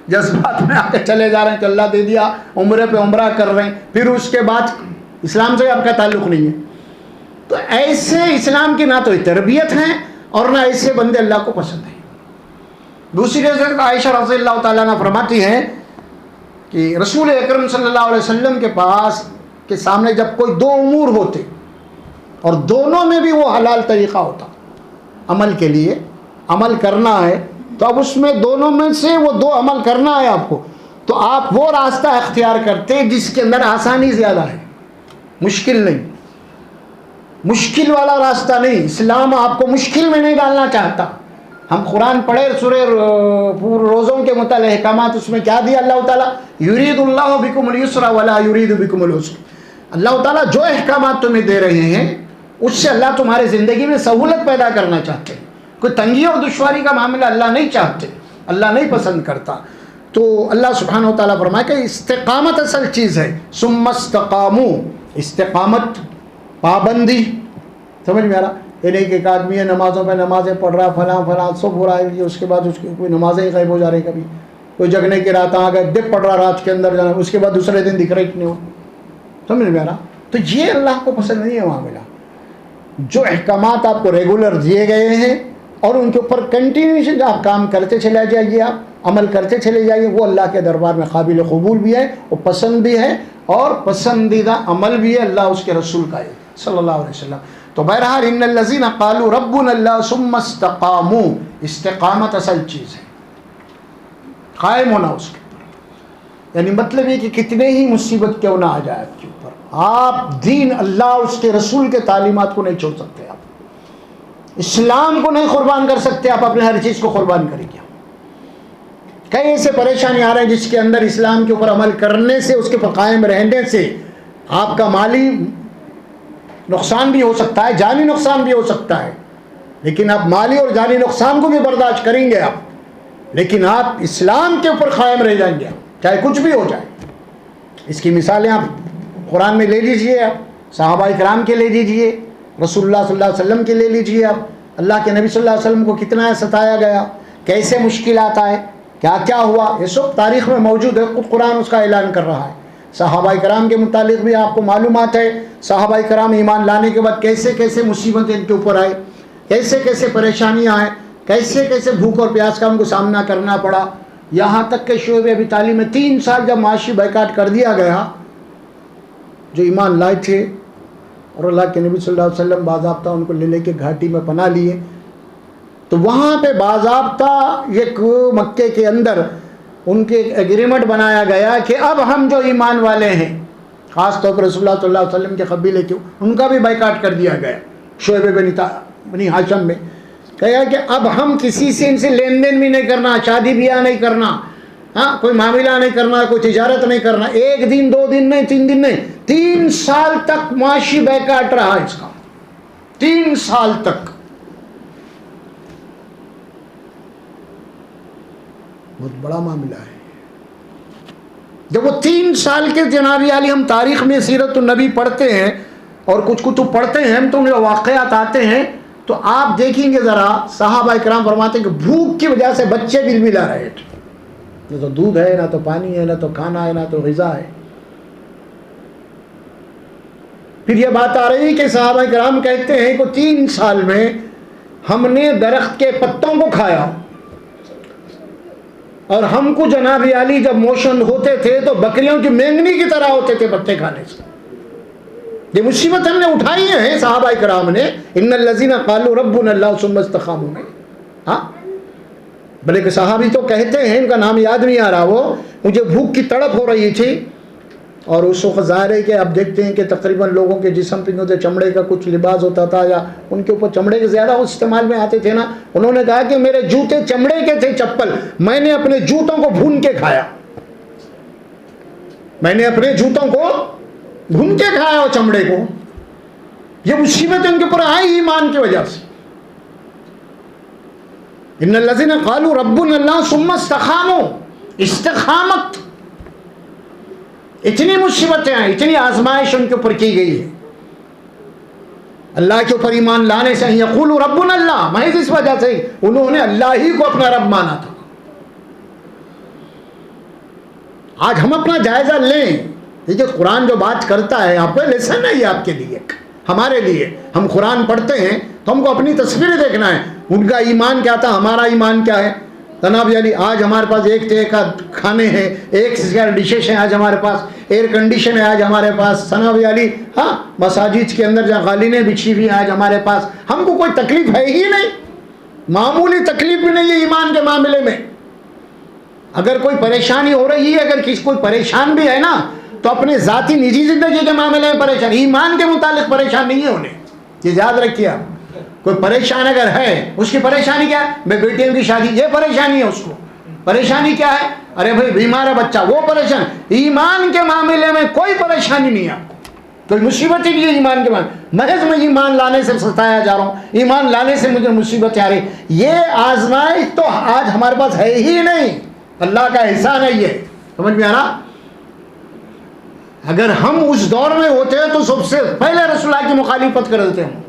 جذبات میں آ کے چلے جا رہے ہیں کہ اللہ دے دیا, عمرے پہ عمرہ کر رہے ہیں, پھر اس کے بعد اسلام سے آپ کا تعلق نہیں ہے. تو ایسے اسلام کی نہ تو تربیت ہے اور نہ ایسے بندے اللہ کو پسند ہیں. دوسری حضرت عائشہ رضی اللہ تعالیٰ عنہ فرماتی ہیں کہ رسول اکرم صلی اللہ علیہ وسلم کے پاس کے سامنے جب کوئی 2 امور ہوتے اور دونوں میں بھی وہ حلال طریقہ ہوتا عمل کے لیے, عمل کرنا ہے, تو اب اس میں دونوں میں سے وہ 2 عمل کرنا ہے آپ کو, تو آپ وہ راستہ اختیار کرتے جس کے اندر آسانی زیادہ ہے, مشکل نہیں, مشکل والا راستہ نہیں. اسلام آپ کو مشکل میں نہیں ڈالنا چاہتا. ہم قرآن پڑھے سورہ روزوں کے متعلق احکامات, اس میں کیا دیا اللہ تعالیٰ؟ یرید اللہ بکم اليسر ولا یرید بکم العسر. اللہ تعالیٰ جو احکامات تمہیں دے رہے ہیں اس سے اللہ تمہارے زندگی میں سہولت پیدا کرنا چاہتے ہیں. کوئی تنگی اور دشواری کا معاملہ اللہ نہیں چاہتے, اللہ نہیں پسند کرتا. تو اللہ سبحانہ و تعالیٰ فرمائے کہ استقامت اصل چیز ہے. ثم استقاموا, استقامت پابندی, سمجھ میں آ رہا؟ یہ نہیں کہ ایک آدمی ہے نمازوں پہ نمازیں پڑھ رہا, فلاں سب ہو رہا ہے, اس کے بعد اس کی کوئی نمازیں ہی غائب ہو جا رہی, کبھی کوئی جگنے کی رات آ گئے ڈپ پڑھ رہا رات کے اندر جانا, اس کے بعد دوسرے دن دکھ رہا ہی نہیں ہو, سمجھ میں آ رہا؟ تو یہ اللہ کو پسند نہیں ہے معاملہ. جو احکامات آپ کو ریگولر دیے گئے ہیں اور ان کے اوپر کنٹینیوشن آپ کام کرتے چلے جائیے, آپ عمل کرتے چلے جائیے, وہ اللہ کے دربار میں قابل قبول بھی ہے, وہ پسند بھی ہے اور پسندیدہ عمل بھی ہے اللہ اس کے رسول کا ہے صلی اللہ علیہ وسلم. تو بہرحال ان الذین قالوا ربنا اللہ ثم استقاموا, استقامت اصل چیز ہے, قائم ہونا اس کے اوپر. یعنی مطلب یہ کہ کتنے ہی مصیبت کیوں نہ آ جائے آپ کے اوپر, آپ دین اللہ اس کے رسول کے تعلیمات کو نہیں چھوڑ سکتے, آپ اسلام کو نہیں قربان کر سکتے, آپ اپنے ہر چیز کو قربان کریں گے. کئی ایسے پریشانی آ رہے ہیں جس کے اندر اسلام کے اوپر عمل کرنے سے, اس کے اوپر قائم رہنے سے آپ کا مالی نقصان بھی ہو سکتا ہے، جانی نقصان بھی ہو سکتا ہے، لیکن آپ مالی اور جانی نقصان کو بھی برداشت کریں گے آپ، لیکن آپ اسلام کے اوپر قائم رہ جائیں گے چاہے کچھ بھی ہو جائے۔ اس کی مثالیں آپ قرآن میں لے لیجئے، آپ صحابہ کرام کے لے لیجئے، رسول اللہ صلی اللہ علیہ وسلم کے لے لیجئے، آپ اللہ کے نبی صلی اللہ علیہ وسلم کو کتنا ستایا گیا، کیسے مشکلات آئے، کیا کیا ہوا، یہ سب تاریخ میں موجود ہے، خود قرآن اس کا اعلان کر رہا ہے۔ صحابہ کرام کے متعلق بھی آپ کو معلومات ہے، صحابہ کرام ایمان لانے کے بعد کیسے کیسے مصیبتیں ان کے اوپر آئے، کیسے کیسے پریشانیاں آئیں، کیسے کیسے بھوک اور پیاس کا ان کو سامنا کرنا پڑا، یہاں تک کہ شعیب ابی طالب میں 3 سال جب معاشی بائیکاٹ کر دیا گیا، جو ایمان لائے تھے اور اللہ کے نبی صلی اللہ علیہ وسلم باضابطہ ان کو لے کے گھاٹی میں پناہ لیے، تو وہاں پہ باضابطہ ایک مکے کے اندر ان کے ایگریمنٹ بنایا گیا کہ اب ہم جو ایمان والے ہیں، خاص طور پر رسول اللہ صلی اللہ علیہ وسلم کے قبیلے کے، ان کا بھی بائیکاٹ کر دیا گیا، شعیب بنی ہاشم میں کہا کہ اب ہم کسی سے ان سے لین دین بھی نہیں کرنا، شادی بیاہ نہیں کرنا، ہاں کوئی معاملہ نہیں کرنا، کوئی تجارت نہیں کرنا، 1 دن 2 دن نہیں، 3 دن نہیں، 3 سال تک معاشی بائیکاٹ رہا اس کا، 3 سال تک۔ بہت بڑا معاملہ ہے۔ جب وہ 3 سال کے جناب عالی، ہم تاریخ میں سیرت النبی پڑھتے ہیں اور کچھ کتب پڑھتے ہیں تو ان واقعات آتے ہیں، تو آپ دیکھیں گے ذرا، صحابہ کرام فرماتے ہیں کہ بھوک کی وجہ سے بچے بھی ملا رہے تھے، نہ تو دودھ ہے، نہ تو پانی ہے، نہ تو کھانا ہے، نہ تو غذا ہے۔ پھر یہ بات آ رہی کہ صحابہ کرام کہتے ہیں کہ 3 سال میں ہم نے درخت کے پتوں کو کھایا، اور ہم کو جناب عالی جب موشن ہوتے تھے تو بکریوں کی مینگنی کی طرح ہوتے تھے پتے کھانے سے۔ یہ مصیبت ہم نے اٹھائی ہے صحابہ کرام نے، ان الذین قالوا ربنا اللہ ثم استقاموا میں، ہاں بلکہ صحابی تو کہتے ہیں، ان کا نام یاد نہیں آ رہا، وہ مجھے بھوک کی تڑپ ہو رہی تھی، اور اس وقت ظاہر ہے کہ آپ دیکھتے ہیں کہ تقریباً لوگوں کے جسم پہ ہوتے چمڑے کا کچھ لباس ہوتا تھا، یا ان کے اوپر چمڑے کے زیادہ استعمال میں آتے تھے نا، انہوں نے کہا کہ میرے جوتے چمڑے کے تھے، چپل، میں نے اپنے جوتوں کو بھون کے کھایا، میں نے اپنے جوتوں کو بھون کے کھایا وہ چمڑے کو۔ یہ مصیبت ان کے اوپر آئی ایمان کی وجہ سے۔ ان الذین قالوا ربنا اللہ ثم استقاموا، استقامت، اتنی مصیبتیں ہیں، اتنی آزمائش ان کے اوپر کی گئی ہے اللہ کے اوپر ایمان لانے سے، یقولوا ربنا اللہ، محض اس وجہ سے انہوں نے اللہ ہی کو اپنا رب مانا تھا۔ آج ہم اپنا جائزہ لیں، دیکھیے قرآن جو بات کرتا ہے، آپ کو لیسن ہے یہ آپ کے لیے، ہمارے لیے، ہم قرآن پڑھتے ہیں تو ہم کو اپنی تصویر دیکھنا ہے، ان کا ایمان کیا تھا، ہمارا ایمان کیا ہے۔ جناب علی آج ہمارے پاس ایک سے ایک کھانے ہیں، ایک سے زیادہ ڈشز ہیں، آج ہمارے پاس ایئر کنڈیشن ہے، آج ہمارے پاس جناب علی، ہاں مساجد کے اندر جہاں قالینیں بچھی ہوئی ہیں آج ہمارے پاس، ہم کو کوئی تکلیف ہے ہی نہیں، معمولی تکلیف بھی نہیں ہے ایمان کے معاملے میں۔ اگر کوئی پریشانی ہو رہی ہے، اگر کسی کوئی پریشان بھی ہے نا، تو اپنے ذاتی نجی زندگی کے معاملے میں پریشان، ایمان کے متعلق پریشان نہیں ہے انہیں، یہ یاد رکھیے آپ۔ کوئی پریشان اگر ہے، اس کی پریشانی کیا ہے، میں بیٹیوں کی شادی، یہ پریشانی ہے اس کو، پریشانی کیا ہے، ارے بھائی بیمار ہے بچہ، وہ پریشان۔ ایمان کے معاملے میں کوئی پریشانی نہیں ہے آپ کو، کوئی مصیبت ہی نہیں ہے ایمان کے معاملے، محض میں ایمان لانے سے ستایا جا رہا ہوں، ایمان لانے سے مجھے مصیبت آ رہی، یہ آزمائش تو آج ہمارے پاس ہے ہی نہیں، اللہ کا احسان ہے یہ، سمجھ میں آ رہا۔ اگر ہم اس دور میں ہوتے تو سب سے پہلے رسول اللہ کی مخالفت کر دیتے ہوں،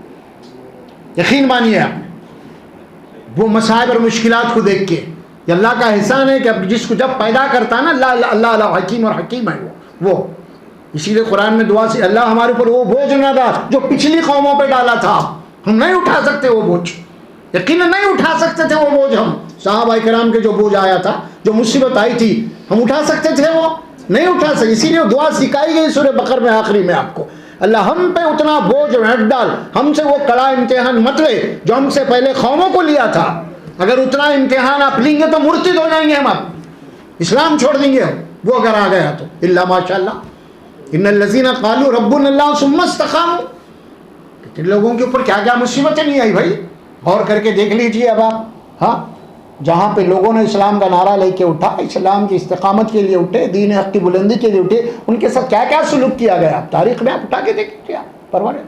یقین مانیے آپ، وہ مصائب اور مشکلات کو دیکھ کے، یہ اللہ کا احسان ہے کہ جس کو جب پیدا کرتا ہے نا، اللہ حکیم اور حکیم ہے وہ، اسی لیے قرآن میں دعا سے اللہ ہمارے اوپر وہ بوجھ نہ ڈال جو پچھلی قوموں پہ ڈالا تھا، ہم نہیں اٹھا سکتے وہ بوجھ، یقیناً نہیں اٹھا سکتے تھے وہ بوجھ، ہم صحابہ کرام کے جو بوجھ آیا تھا، جو مصیبت آئی تھی، ہم اٹھا سکتے تھے وہ نہیں اٹھا سکتے، اسی لیے دعا سکھائی گئی سورہ بقرہ میں آخری میں آپ کو، اللہ ہم پہ اتنا بوجھ ہٹ ڈال، ہم سے وہ کڑا امتحان مت لے جو ہم سے پہلے قوموں کو لیا تھا، اگر اتنا امتحان آپ لیں گے تو مرتد ہو جائیں گے ہم، آپ اسلام چھوڑ دیں گے، وہ اگر آ گیا تو اللہ ماشاء اللہ۔ ان الذین قالوا ربنا اللہ ثم استقاموا، کتنے لوگوں کے اوپر کیا کیا مصیبتیں نہیں آئی بھائی، غور کر کے دیکھ لیجئے اب آپ، ہاں جہاں پہ لوگوں نے اسلام کا نعرہ لے کے اٹھا، اسلام کی استقامت کے لیے اٹھے، دین حق کی بلندی کے لیے اٹھے، ان کے ساتھ کیا کیا سلوک کیا گیا آپ تاریخ میں آپ اٹھا کے دیکھیں، آپ پروانے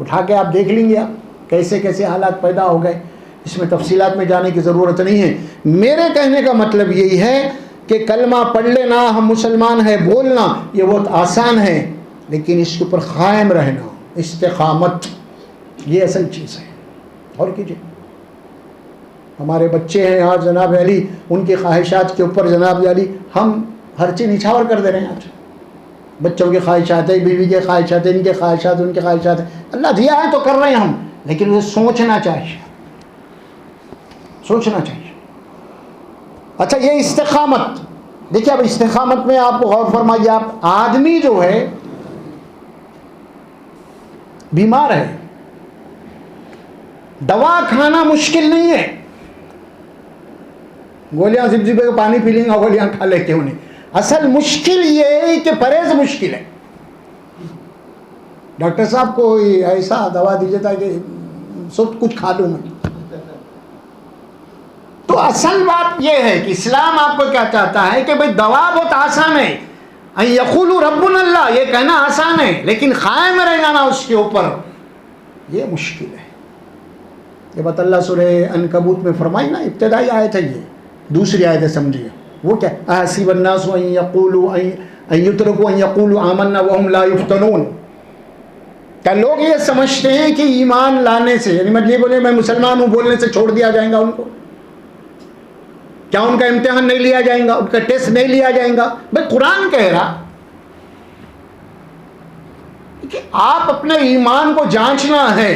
اٹھا کے آپ دیکھ لیں گے آپ کیسے کیسے حالات پیدا ہو گئے. اس میں تفصیلات میں جانے کی ضرورت نہیں ہے. میرے کہنے کا مطلب یہی ہے کہ کلمہ پڑھ لینا، ہم مسلمان ہیں بولنا، یہ بہت آسان ہے، لیکن اس کے اوپر قائم رہنا، استقامت، یہ اصل چیز ہے. اور کیجیے، ہمارے بچے ہیں آج جناب علی، ان کی خواہشات کے اوپر جناب علی ہم ہر چیز نچھاور کر دے رہے ہیں. آج بچوں کی خواہشات ہے، بیوی کے خواہشات ہیں، ان کے خواہشات، ان کے خواہشات ہیں. اللہ دیا ہے تو کر رہے ہیں ہم، لیکن اسے سوچنا چاہیے، سوچنا چاہیے. اچھا، یہ استقامت دیکھیے. اب استقامت میں آپ غور فرمائیے، آپ آدمی جو ہے بیمار ہے، دوا کھانا مشکل نہیں ہے، گولیاں زب زبے کے پانی پی لیں گے، گولیاں کھا لے کیوں نہیں. اصل مشکل یہ ہے کہ پرہیز مشکل ہے. ڈاکٹر صاحب کو ایسا دوا دیجیے تھا کہ سب کچھ کھا لوں میں. تو اصل بات یہ ہے کہ اسلام آپ کو کیا چاہتا ہے کہ بھئی دوا بہت آسان ہے، ان یقولوا ربنا اللہ، یہ کہنا آسان ہے، لیکن قائم رہنا نا اس کے اوپر، یہ مشکل ہے. یہ بات اللہ سورہ عنکبوت میں فرمائی نا، ابتدائی آیت ہے. یہ دوسری آیت ہے، سمجھیے. وہ کیا، احسب الناس ان یقولوا ان یترکوا ان یقولوا آمنا وهم لا یفتنون. کیا لوگ یہ سمجھتے ہیں کہ ایمان لانے سے، یعنی میں یہ بولے میں مسلمان ہوں بولنے سے چھوڑ دیا جائے گا ان کو؟ کیا ان کا امتحان نہیں لیا جائے گا، ان کا ٹیسٹ نہیں لیا جائے گا؟ بھائی قرآن کہہ رہا کہ آپ اپنے ایمان کو جانچنا ہے،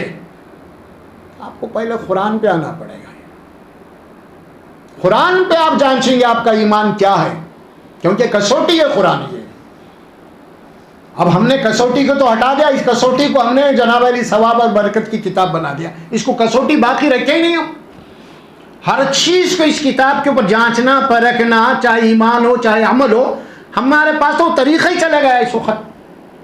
آپ کو پہلے قرآن پہ آنا پڑے گا. قرآن پہ آپ جانچیں گے آپ کا ایمان کیا ہے، کیونکہ کسوٹی ہے قرآن. یہ اب ہم نے کسوٹی کو تو ہٹا دیا، اس کسوٹی کو ہم نے جناب علی ثواب اور برکت کی کتاب بنا دیا. اس کو کسوٹی باقی رکھے ہی نہیں ہم. ہر چیز کو اس کتاب کے اوپر جانچنا پرکھنا، چاہے ایمان ہو چاہے عمل ہو. ہمارے پاس تو طریقہ ہی چلا گیا اس وقت.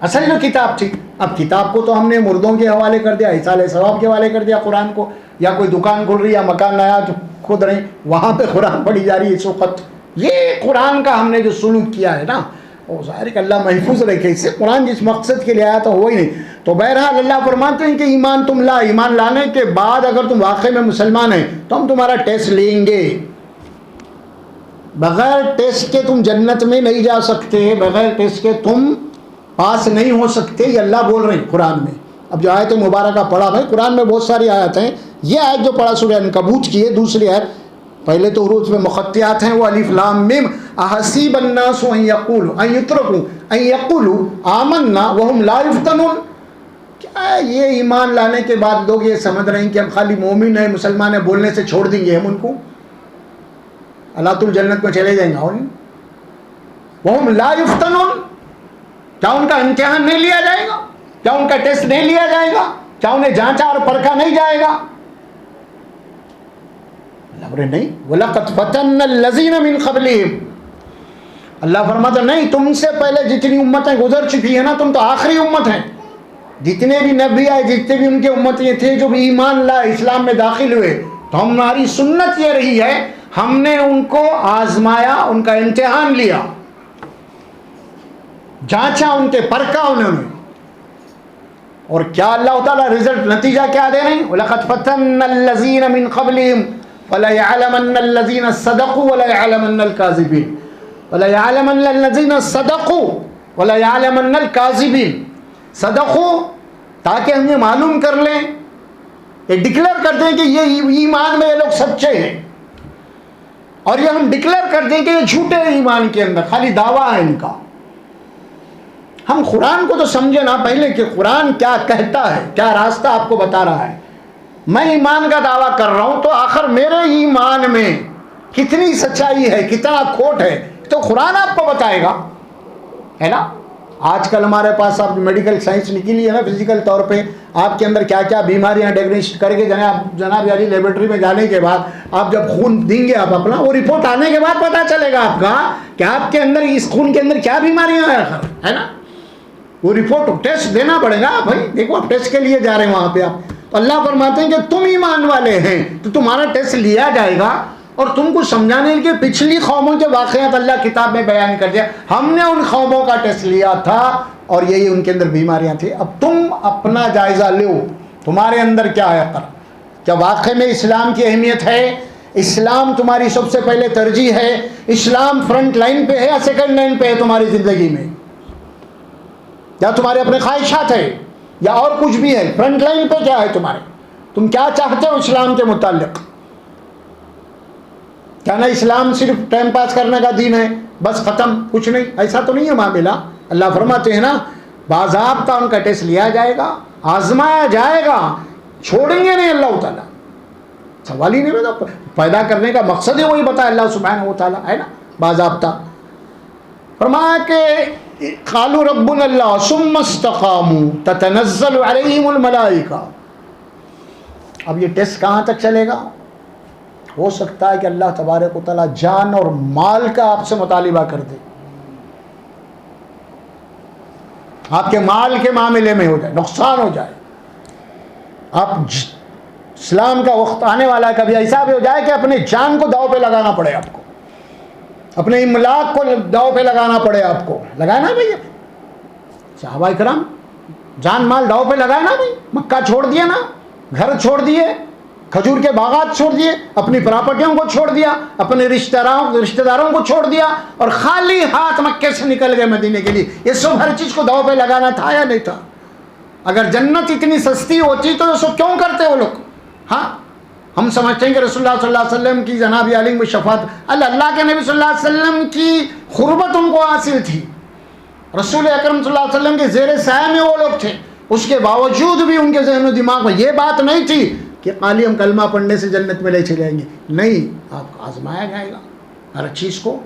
اصل جو کتاب تھی، اب کتاب کو تو ہم نے مردوں کے حوالے کر دیا، ایصال ثواب کے حوالے کر دیا قرآن کو. یا کوئی دکان کھل رہی یا مکان نیا کھود رہے، وہاں پہ قرآن پڑھی جا رہی ہے اس وقت. یہ قرآن کا ہم نے جو سلوک کیا ہے نا، وہ ظاہر کہ اللہ محفوظ رکھے اس سے. قرآن جس مقصد کے لیے آیا تو وہی نہیں. تو بہرحال اللہ فرماتے ہیں کہ ایمان تم لا، ایمان لانے کے بعد اگر تم واقعی میں مسلمان ہیں تو ہم تمہارا ٹیسٹ لیں گے. بغیر ٹیسٹ کے تم جنت میں نہیں جا سکتے، بغیر ٹیسٹ کے تم پاس نہیں ہو سکتے. یہ اللہ بول رہے ہیں قرآن میں. اب جو آیت مبارکہ پڑھا بھائی، قرآن میں بہت ساری آیت ہیں. یہ آیت جو پڑھا سورہ عنکبوت کی ہے، دوسری آیت، پہلے تو حروف میں مقطعات ہیں، وہ الف لام میم. احسب الناس ان یقولوا ان یترکوا ان یقولوا آمنا وهم لا یفتنون. کیا یہ ایمان لانے کے بعد لوگ یہ سمجھ رہے ہیں کہ ہم خالی مومن ہیں مسلمان ہیں بولنے سے چھوڑ دیں گے ہم ان کو، اللہ الجنت میں چلے جائیں گے؟ اور وهم لا یفتنون، کیا ان کا امتحان نہیں لیا جائے گا؟ کیا ان کا ٹیسٹ نہیں لیا جائے گا؟ کیا انہیں جانچا اور پرکھا نہیں جائے گا؟ نہیں. وَلَقَدْ فَتَنَّ الَّذِينَ مِنْ قَبْلِهِمْ. اللہ فرماتا نہیں، تم سے پہلے جتنی امتیں گزر چکی ہیں نا، تم تو آخری امت ہیں. جتنے بھی نبی آئے، جتنے بھی ان کے امتیں تھے جو بھی ایمان لائے، اسلام میں داخل ہوئے، تو ہماری سنت یہ رہی ہے، ہم نے ان کو آزمایا، ان کا امتحان لیا، جانچا، ان کے پرکھا انہوں نے. اور کیا اللہ تعالیٰ رزلٹ، نتیجہ کیا دے رہے ہیں؟ وَلَقَدْ فَتَنَّ الَّذِينَ مِنْ قَبْلِهِمْ وَلَيَعْلَمَنَّ الَّذِينَ صَدَقُوا وَلَيَعْلَمَنَّ الْكَاذِبِينَ. وَلَيَعْلَمَنَّ الَّذِينَ صَدَقُوا وَلَيَعْلَمَنَّ الْكَاذِبِينَ. صدقوا، تاکہ ہم یہ معلوم کر لیں، یہ ڈکلیئر کر دیں کہ یہ ایمان میں یہ لوگ سچے ہیں، اور یہ ہم ڈکلیئر کر دیں کہ یہ جھوٹے ہیں ایمان کے اندر، خالی دعویٰ ہے ان کا. ہم قرآن کو تو سمجھے نا پہلے کہ قرآن کیا کہتا ہے، کیا راستہ آپ کو بتا رہا ہے. میں ایمان کا دعویٰ کر رہا ہوں تو آخر میرے ایمان میں کتنی سچائی ہے، کتنا کھوٹ ہے، تو قرآن آپ کو بتائے گا، ہے نا. آج کل ہمارے پاس اب میڈیکل سائنس نکلی ہے نا، فزیکل طور پہ آپ کے اندر کیا کیا بیماریاں ڈائگنوسٹ کر کے جناب یعنی لیبورٹری میں جانے کے بعد آپ جب خون دیں گے آپ اپنا، وہ رپورٹ آنے کے بعد پتہ چلے گا آپ کا کہ آپ کے اندر اس خون کے اندر کیا بیماریاں ہیں آخر، ہے نا. وہ رپورٹ ٹیسٹ دینا پڑے گا بھائی. دیکھو آپ ٹیسٹ کے لیے جا رہے ہیں وہاں پہ. آپ اللہ فرماتے ہیں کہ تم ایمان والے ہیں تو تمہارا ٹیسٹ لیا جائے گا. اور تم کو سمجھانے کے پچھلی قوموں کے واقعات اللہ کتاب میں بیان کر دیا. ہم نے ان قوموں کا ٹیسٹ لیا تھا اور یہی ان کے اندر بیماریاں تھیں. اب تم اپنا جائزہ لو, تمہارے اندر کیا ہے عقل؟ کیا واقعی میں اسلام کی اہمیت ہے؟ اسلام تمہاری سب سے پہلے ترجیح ہے؟ اسلام فرنٹ لائن پہ ہے یا سیکنڈ لائن پہ ہے تمہاری زندگی میں؟ یا تمہارے اپنے خواہشات ہے یا اور کچھ بھی ہے؟ فرنٹ لائن پہ کیا ہے تمہارے؟ تم کیا چاہتے ہو اسلام کے متعلق؟ کیا نا اسلام صرف ٹائم پاس کرنے کا دین ہے بس ختم, کچھ نہیں؟ ایسا تو نہیں ہے معاملہ. اللہ فرماتے ہیں نا باضابطہ ان کا ٹیسٹ لیا جائے گا, آزمایا جائے گا, چھوڑیں گے نہیں اللہ تعالیٰ. سوال ہی نہیں ہے, پیدا کرنے کا مقصد ہی وہی بتایا اللہ سبحانہ و تعالیٰ ہے نا باضابطہ. فرمایا کہ قالوا ربنا اللہ ثم استقاموا تتنزل علیہم الملائکہ. اب یہ ٹیسٹ کہاں تک چلے گا؟ ہو سکتا ہے کہ اللہ تبارک و تعالیٰ جان اور مال کا آپ سے مطالبہ کر دے, آپ کے مال کے معاملے میں ہو جائے, نقصان ہو جائے. آپ اسلام کا وقت آنے والا ہے کبھی ایسا بھی ہو جائے کہ اپنے جان کو داؤ پہ لگانا پڑے آپ کو, اپنے املاک کو داؤ پہ لگانا پڑے آپ کو. لگانا بھائی, صحابہ کرام جان مال داؤ پہ لگانا بھائی. مکہ چھوڑ دیا نا, گھر چھوڑ دیے, کھجور کے باغات چھوڑ دیے, اپنی پراپرٹیوں کو چھوڑ دیا, اپنے رشتہ داروں کو چھوڑ دیا اور خالی ہاتھ مکے سے نکل گئے مدینے کے لیے. یہ سب ہر چیز کو داؤ پہ لگانا تھا یا نہیں تھا؟ اگر جنت اتنی سستی ہوتی تو یہ سب کیوں کرتے وہ لوگ؟ ہاں ہم سمجھتے ہیں کہ رسول اللہ صلی اللہ علیہ وسلم کی جناب علی میں شفاعت, اللہ کے نبی صلی اللہ علیہ وسلم کی قربت ان کو حاصل تھی, رسول اکرم صلی اللہ علیہ وسلم کے زیر سایہ میں وہ لوگ تھے. اس کے باوجود بھی ان کے ذہن و دماغ میں یہ بات نہیں تھی کہ خالی ہم کلمہ پڑھنے سے جنت میں لے چلے جائیں گے. نہیں, آپ کو آزمایا جائے گا ہر چیز کو.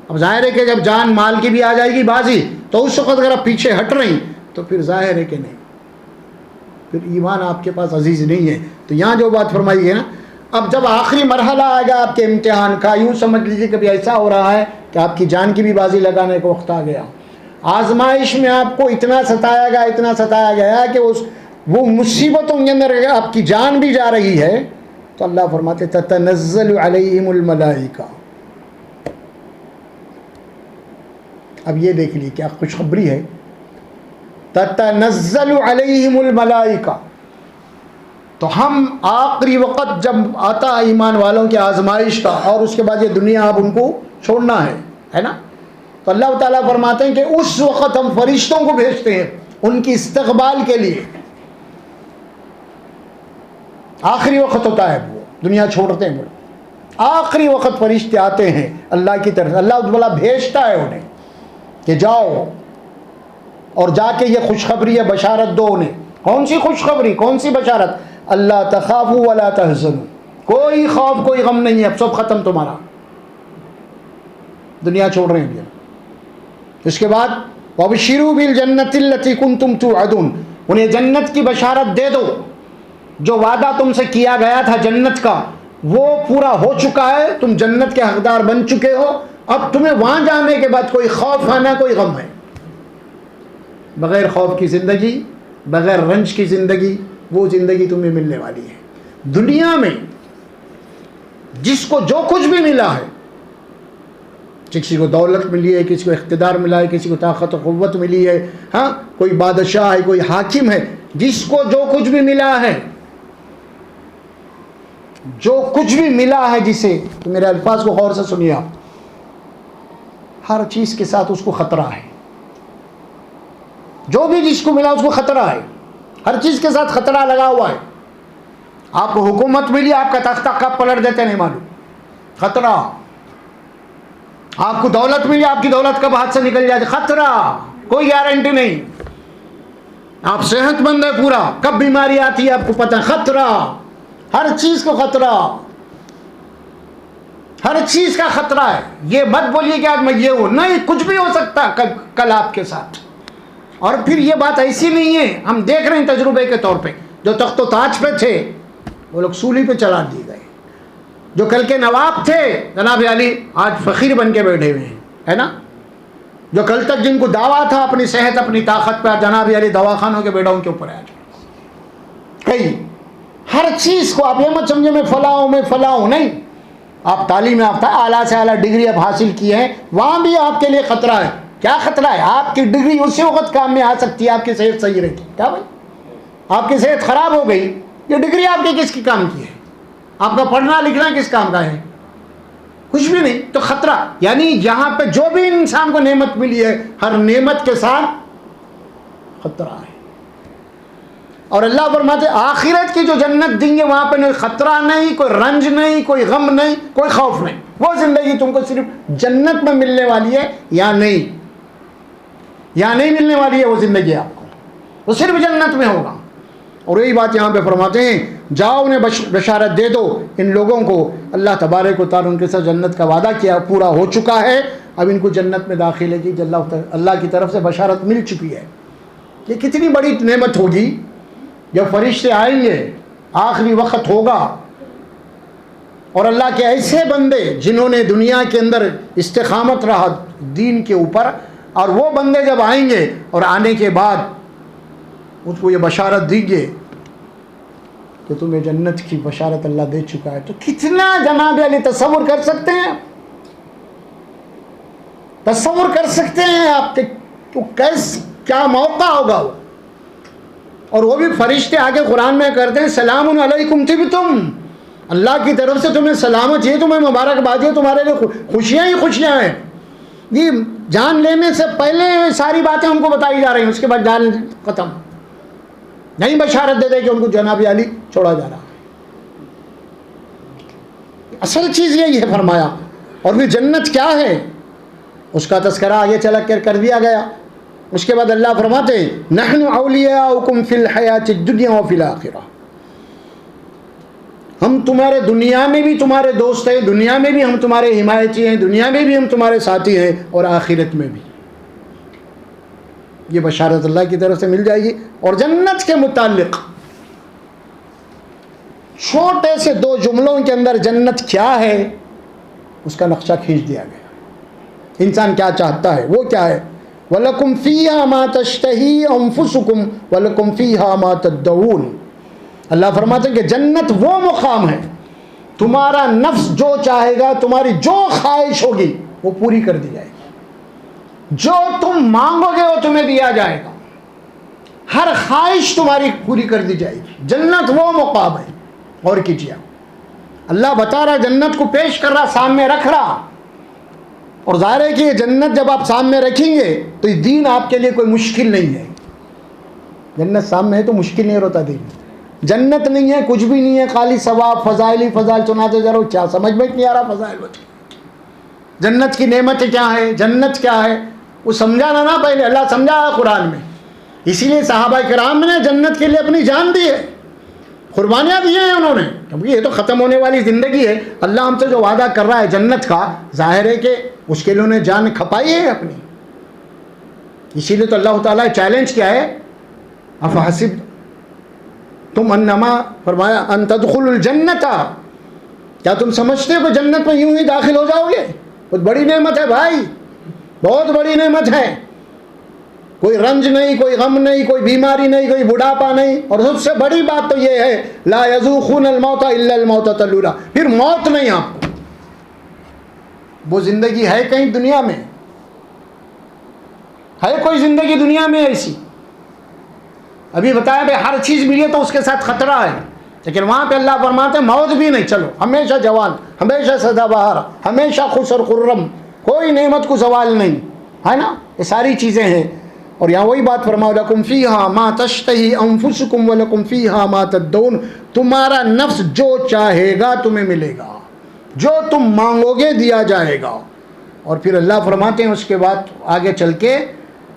اب ظاہر ہے کہ جب جان مال کی بھی آ جائے گی بازی تو اس وقت اگر آپ پیچھے ہٹ رہی تو پھر ظاہر ہے کہ نہیں, پھر ایمان آپ کے پاس عزیز نہیں ہے. تو یہاں جو بات فرمائی ہے نا, اب جب آخری مرحلہ آئے گا آپ کے امتحان کا, یوں سمجھ لیجیے کبھی ایسا ہو رہا ہے کہ آپ کی جان کی بھی بازی لگانے کا وقت آ گیا. آزمائش میں آپ کو اتنا ستایا گیا کہ وہ مصیبتوں کے اندر آپ کی جان بھی جا رہی ہے تو اللہ فرماتے تتنزل علیہم الملائکہ. اب یہ دیکھ لیے کیا خوشخبری ہے, تتنزل علیہم الملائکہ. تو ہم آخری وقت جب آتا ہے ایمان والوں کی آزمائش کا اور اس کے بعد یہ دنیا اب ان کو چھوڑنا ہے نا, تو اللہ تعالیٰ فرماتے ہیں کہ اس وقت ہم فرشتوں کو بھیجتے ہیں ان کی استقبال کے لیے. آخری وقت ہوتا ہے, وہ دنیا چھوڑتے ہیں, آخری وقت فرشتے آتے ہیں اللہ کی طرف. اللہ تعالیٰ بھیجتا ہے انہیں کہ جاؤ اور جا کے یہ خوشخبری ہے بشارت دو انہیں. کون سی خوشخبری, کون سی بشارت؟ اللہ تخافوا ولا تحزنوا, کوئی خوف کوئی غم نہیں ہے, اب سب ختم تمہارا, دنیا چھوڑ رہے ہیں. اس کے بعد وَبَشِّرُوا بِالْجَنَّةِ الَّتِي كُنْتُمْ تُوعَدُونَ, انہیں جنت کی بشارت دے دو. جو وعدہ تم سے کیا گیا تھا جنت کا وہ پورا ہو چکا ہے, تم جنت کے حقدار بن چکے ہو. اب تمہیں وہاں جانے کے بعد کوئی خوف ہے نہ کوئی غم ہے. بغیر خوف کی زندگی, بغیر رنج کی زندگی, وہ زندگی تمہیں ملنے والی ہے. دنیا میں جس کو جو کچھ بھی ملا ہے, کسی کو دولت ملی ہے, کسی کو اقتدار ملا ہے, کسی کو طاقت و قوت ملی ہے, ہاں کوئی بادشاہ ہے, کوئی حاکم ہے, جس کو جو کچھ بھی ملا ہے, جو کچھ بھی ملا ہے جسے, تو میرے الفاظ کو غور سے سنیے آپ, ہر چیز کے ساتھ اس کو خطرہ ہے. جو بھی جس کو ملا اس کو خطرہ ہے, ہر چیز کے ساتھ خطرہ لگا ہوا ہے. آپ کو حکومت ملی, آپ کا تختہ کب پلٹ دیتے نہیں معلوم, خطرہ. آپ کو دولت ملی, آپ کی دولت کب ہاتھ سے نکل جائے, خطرہ, کوئی گارنٹی نہیں. آپ صحت مند ہے پورا, کب بیماری آتی ہے آپ کو پتہ, خطرہ. ہر چیز کو خطرہ, ہر چیز کا خطرہ ہے. یہ مت بولیے کہ آج میں یہ ہوں, نہیں, کچھ بھی ہو سکتا کل آپ کے ساتھ. اور پھر یہ بات ایسی نہیں ہے, ہم دیکھ رہے ہیں تجربے کے طور پہ, جو تخت و تاج پہ تھے وہ لوگ سولی پہ چلا دیے گئے. جو کل کے نواب تھے جناب علی آج فقیر بن کے بیٹھے ہوئے ہیں, ہے نا. جو کل تک جن کو دعویٰ تھا اپنی صحت اپنی طاقت پہ, جناب علی دواخانوں کے بیڈوں کے اوپر ہے آج. کئی ہر چیز کو آپ یہ مت سمجھے میں فلاں ہوں نہیں, آپ تعلیم یافتہ اعلیٰ سے اعلیٰ ڈگری اب حاصل کی ہے، وہاں بھی آپ کے لیے خطرہ ہے۔ کیا خطرہ ہے؟ آپ کی ڈگری اسی وقت کام میں آ سکتی ہے، آپ کی صحت صحیح رہتی۔ کیا بھائی، آپ کی صحت خراب ہو گئی، یہ ڈگری آپ کی کس کی کام کی ہے؟ آپ کا پڑھنا لکھنا کس کام کا ہے؟ کچھ بھی نہیں۔ تو خطرہ یعنی یہاں پہ جو بھی انسان کو نعمت ملی ہے، ہر نعمت کے ساتھ خطرہ ہے۔ اور اللہ فرماتے آخرت کی جو جنت دیں گے وہاں پہ کوئی خطرہ نہیں، کوئی رنج نہیں، کوئی غم نہیں، کوئی خوف نہیں۔ وہ زندگی تم کو صرف جنت میں ملنے والی ہے یا نہیں، یا نہیں ملنے والی ہے وہ زندگی آپ کو، وہ صرف جنت میں ہوگا۔ اور یہی بات یہاں پہ فرماتے ہیں، جاؤ انہیں بشارت دے دو ان لوگوں کو، اللہ تبارک و تعالیٰ ان کے ساتھ جنت کا وعدہ کیا پورا ہو چکا ہے، اب ان کو جنت میں داخلے کی اللہ کی طرف سے بشارت مل چکی ہے۔ یہ کتنی بڑی نعمت ہوگی جب فرشتے آئیں گے، آخری وقت ہوگا اور اللہ کے ایسے بندے جنہوں نے دنیا کے اندر استقامت رہا دین کے اوپر، اور وہ بندے جب آئیں گے اور آنے کے بعد اس کو یہ بشارت دیں گے کہ تمہیں جنت کی بشارت اللہ دے چکا ہے، تو کتنا جناب علی تصور کر سکتے ہیں؟ تصور کر سکتے ہیں آپ کہ کیا موقع ہوگا وہ؟ اور وہ بھی فرشتے آگے قرآن میں کرتے ہیں سلام علیکم طبتم، اللہ کی طرف سے تمہیں سلامت ہے، تمہیں مبارکباد ہے، تمہارے لیے خوشیاں ہی خوشیاں ہیں۔ یہ جان لینے سے پہلے ساری باتیں ہم کو بتائی جا رہی ہیں، اس کے بعد جان ختم، نہیں بشارت دے دے کہ ان کو جناب علی چھوڑا جا رہا ہے۔ اصل چیز یہی ہے فرمایا۔ اور پھر جنت کیا ہے اس کا تذکرہ آگے چلا کر دیا گیا۔ اس کے بعد اللہ فرماتے ہیں نحن اولیاؤکم فی الحیات الدنیا وفی الآخرہ، ہم تمہارے دنیا میں بھی تمہارے دوست ہیں، دنیا میں بھی ہم تمہارے حمایتی ہیں، دنیا میں بھی ہم تمہارے ساتھی ہیں، اور آخرت میں بھی یہ بشارت اللہ کی طرف سے مل جائے گی۔ اور جنت کے متعلق چھوٹے سے 2 جملوں کے اندر جنت کیا ہے اس کا نقشہ کھینچ دیا گیا۔ انسان کیا چاہتا ہے وہ کیا ہے؟ وَلَكُمْ فِيهَا مَا تَشْتَهِي أَنفُسُكُمْ وَلَكُمْ فِيهَا مَا تَدَّعُونَ۔ اللہ فرماتے ہیں کہ جنت وہ مقام ہے، تمہارا نفس جو چاہے گا، تمہاری جو خواہش ہوگی وہ پوری کر دی جائے گی، جو تم مانگو گے وہ تمہیں دیا جائے گا، ہر خواہش تمہاری پوری کر دی جائے گی۔ جنت وہ مقام ہے۔ اور کیجیے، اللہ بتا رہا، جنت کو پیش کر رہا، سامنے رکھ رہا، اور ظاہر ہے کہ یہ جنت جب آپ سامنے رکھیں گے تو یہ دین آپ کے لیے کوئی مشکل نہیں ہے۔ جنت سامنے ہے تو مشکل نہیں ہوتا دین۔ جنت نہیں ہے، کچھ بھی نہیں ہے، خالی ثواب فضائل ہی فضائل سناتے جا رہا ہوں، کیا سمجھ میں نہیں آ رہا فضائل بچے۔ جنت کی نعمت کیا ہے، جنت کیا ہے وہ سمجھانا نا پہلے، اللہ سمجھا ہے قرآن میں۔ اسی لیے صحابہ کرام نے جنت کے لیے اپنی جان دی ہے، قربانیاں دی ہیں انہوں نے، کیونکہ یہ تو ختم ہونے والی زندگی ہے۔ اللہ ہم سے جو وعدہ کر رہا ہے جنت کا، ظاہر ہے کہ اس کے لیے انہوں نے جان کھپائی ہے اپنی۔ اسی لیے تو اللہ تعالیٰ چیلنج کیا ہے، افحسب تم انما، فرمایا ان تدخلوا الجنت، کیا تم سمجھتے ہو کہ جنت میں یوں ہی داخل ہو جاؤ گے؟ بہت بڑی نعمت ہے بھائی، بہت بڑی نعمت ہے۔ کوئی رنج نہیں، کوئی غم نہیں، کوئی بیماری نہیں، کوئی بڑھاپا نہیں، اور سب سے بڑی بات تو یہ ہے لا یذوقون الموت الا الموتۃ الاولی، پھر موت نہیں آپ کو۔ وہ زندگی ہے کہیں دنیا میں؟ ہے کوئی زندگی دنیا میں ایسی؟ ابھی بتایا بھائی ہر چیز ملی تو اس کے ساتھ خطرہ ہے، لیکن وہاں پہ اللہ فرماتے ہیں موت بھی نہیں، چلو ہمیشہ جوان، ہمیشہ سدا بہار، ہمیشہ خوش اور خرم، کوئی نعمت کو زوال نہیں ہے نا، یہ ساری چیزیں ہیں۔ اور یہاں وہی بات فرماؤ لکم فیہا ما تشتہی انفسکم ولکم فیہا ما تدعون، تمہارا نفس جو چاہے گا تمہیں ملے گا، جو تم مانگو گے دیا جائے گا۔ اور پھر اللہ فرماتے ہیں اس کے بعد آگے چل کے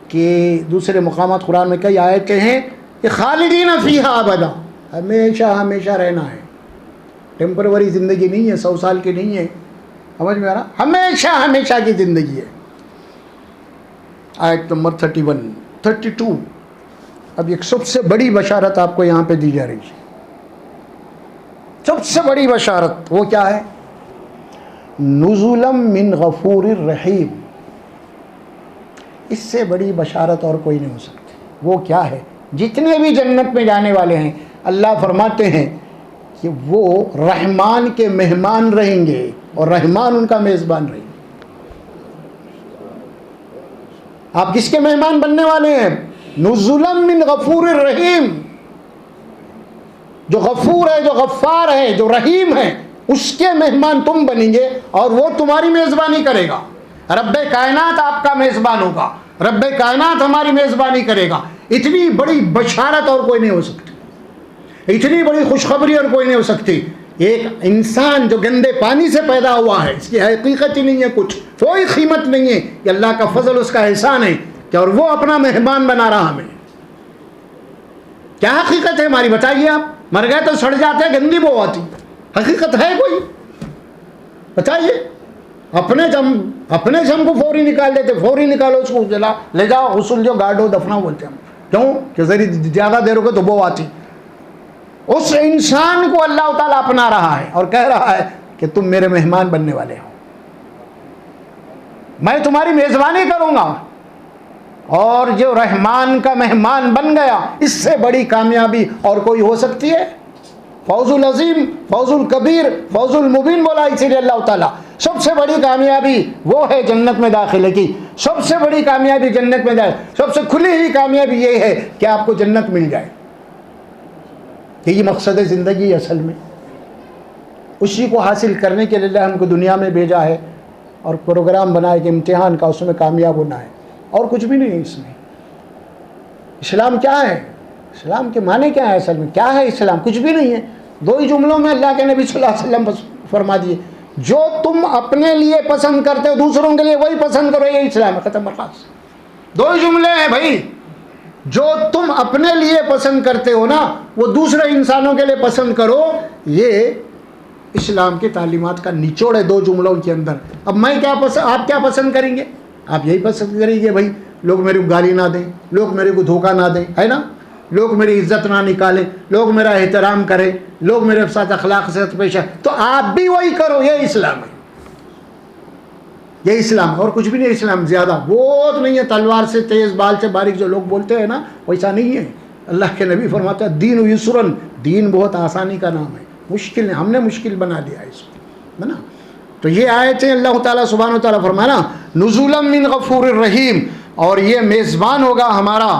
کہ دوسرے مقامات قرآن میں کئی آیتیں ہیں کہ خالدین فیہا ابدا، ہمیشہ ہمیشہ رہنا ہے، ٹیمپروری زندگی نہیں ہے، 100 سال کی نہیں ہے، سمجھ میں آ رہا، ہمیشہ ہمیشہ کی زندگی ہے۔ آیت نمبر 32۔ اب ایک سب سے بڑی بشارت آپ کو یہاں پہ دی جا رہی ہے، سب سے بڑی بشارت وہ کیا ہے؟ نزلا من غفور الرحیم، اس سے بڑی بشارت اور کوئی نہیں ہو سکتی۔ وہ کیا ہے؟ جتنے بھی جنت میں جانے والے ہیں اللہ فرماتے ہیں کہ وہ رحمان کے مہمان رہیں گے اور رحمان ان کا میزبان رہیں گے۔ آپ کس کے مہمان بننے والے ہیں؟ نزلا من غفور الرحیم، جو غفور ہے، جو غفار ہے، جو رحیم ہے، اس کے مہمان تم بنیں گے اور وہ تمہاری میزبانی کرے گا۔ رب کائنات آپ کا میزبان ہوگا، رب کائنات ہماری میزبانی کرے گا۔ اتنی بڑی بشارت اور کوئی نہیں ہو سکتی، اتنی بڑی خوشخبری اور کوئی نہیں ہو سکتی۔ ایک انسان جو گندے پانی سے پیدا ہوا ہے، اس کی حقیقت ہی نہیں ہے، کچھ کوئی قیمت نہیں ہے، یہ اللہ کا فضل، اس کا احسان ہے کہ اور وہ اپنا مہمان بنا رہا ہمیں۔ کیا حقیقت ہے ہماری بتائیے آپ؟ مر گئے تو سڑ جاتے، گندی بو آتی، حقیقت ہے کوئی؟ بتائیے۔ اپنے جم کو فوری نکال دیتے، فوری نکالو اس کو، جلا لے جاؤ، غسل جو گاڑو دفنا بولتے ہیں ہم، کیوں کہ زیادہ دیر ہو گئے تو بو آتی۔ اس انسان کو اللہ تعالیٰ اپنا رہا ہے اور کہہ رہا ہے کہ تم میرے مہمان بننے والے ہو، میں تمہاری میزبانی کروں گا۔ اور جو رحمان کا مہمان بن گیا، اس سے بڑی کامیابی اور کوئی ہو سکتی ہے؟ فوز العظیم، فوز الکبیر، فوز المبین بولا اسی لیے اللہ تعالیٰ۔ سب سے بڑی کامیابی وہ ہے جنت میں داخلے کی، سب سے بڑی کامیابی جنت میں داخل، سب سے کھلی ہوئی کامیابی یہ ہے کہ آپ کو جنت مل جائے۔ یہی مقصد ہے زندگی اصل میں، اسی کو حاصل کرنے کے لیے اللہ ہم کو دنیا میں بھیجا ہے اور پروگرام بنائے کہ امتحان کا، اس میں کامیاب ہونا ہے، اور کچھ بھی نہیں ہے اس میں۔ اسلام کیا ہے؟ اسلام کے معنی کیا ہے اصل میں؟ کیا ہے اسلام؟ کچھ بھی نہیں ہے۔ دو ہی جملوں میں اللہ کے نبی صلی اللہ علیہ وسلم فرما دیے، جو تم اپنے لیے پسند کرتے ہو دوسروں کے لیے وہی پسند کرو، یہ اسلام ہے، ختم بخاص۔ دو ہی جملے ہیں بھائی، جو تم اپنے لیے پسند کرتے ہو نا وہ دوسرے انسانوں کے لیے پسند کرو، یہ اسلام کی تعلیمات کا نچوڑ ہے دو جملوں کے اندر۔ اب میں کیا آپ کیا پسند کریں گے؟ آپ یہی پسند کریں گے بھائی لوگ میرے کو گالی نہ دیں، لوگ میرے کو دھوکہ نہ دیں، ہے نا، لوگ میری عزت نہ نکالیں، لوگ میرا احترام کریں، لوگ میرے ساتھ اخلاق سے پیش آئیں، تو آپ بھی وہی کرو۔ یہ اسلام ہے، یہ اسلام، اور کچھ بھی نہیں۔ اسلام زیادہ بہت نہیں ہے، تلوار سے تیز، بال سے باریک جو لوگ بولتے ہیں نا ویسا نہیں ہے۔ اللہ کے نبی فرماتا ہے دین یسرن، دین بہت آسانی کا نام ہے، مشکل نہیں، ہم نے مشکل بنا دیا ہے اس کو، ہے نا۔ تو یہ آیتیں اللہ تعالیٰ سبحانہ وتعالیٰ فرمانا نزولا من غفور الرحیم، اور یہ میزبان ہوگا ہمارا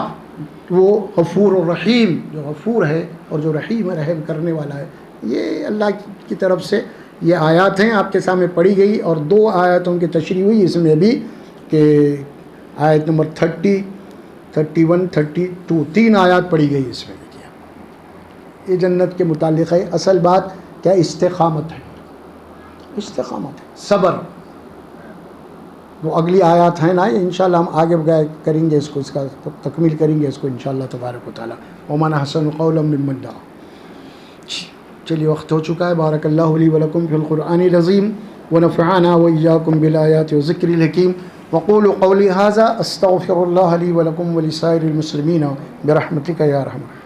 وہ غفور الرحیم، جو غفور ہے اور جو رحیم ہے، رحم کرنے والا ہے۔ یہ اللہ کی طرف سے یہ آیات ہیں، آپ کے سامنے پڑھی گئی، اور دو آیاتوں کی تشریح ہوئی اس میں بھی، کہ آیت نمبر 30، 31، 32، تین آیات پڑھی گئی اس میں۔ یہ جنت کے متعلق ہے۔ اصل بات کیا؟ استقامت ہے، استقامت ہے، صبر۔ وہ اگلی آیات ہیں نا، انشاءاللہ ہم آگے کریں گے اس کو، اس کا تکمیل کریں گے اس کو انشاءاللہ تبارک و تعالیٰ۔ ومن احسن قولا ممن دعا۔ چلیے وقت ہو چکا ہے۔ بارک اللہ لی ولکم فی القرآن العظیم ونفعنا وإیاکم بالآیات والذکر الحکیم، وقولوا قولی ھذا استغفر اللہ لی ولکم ولسائر المسلمین برحمتک یا ارحم الراحمین۔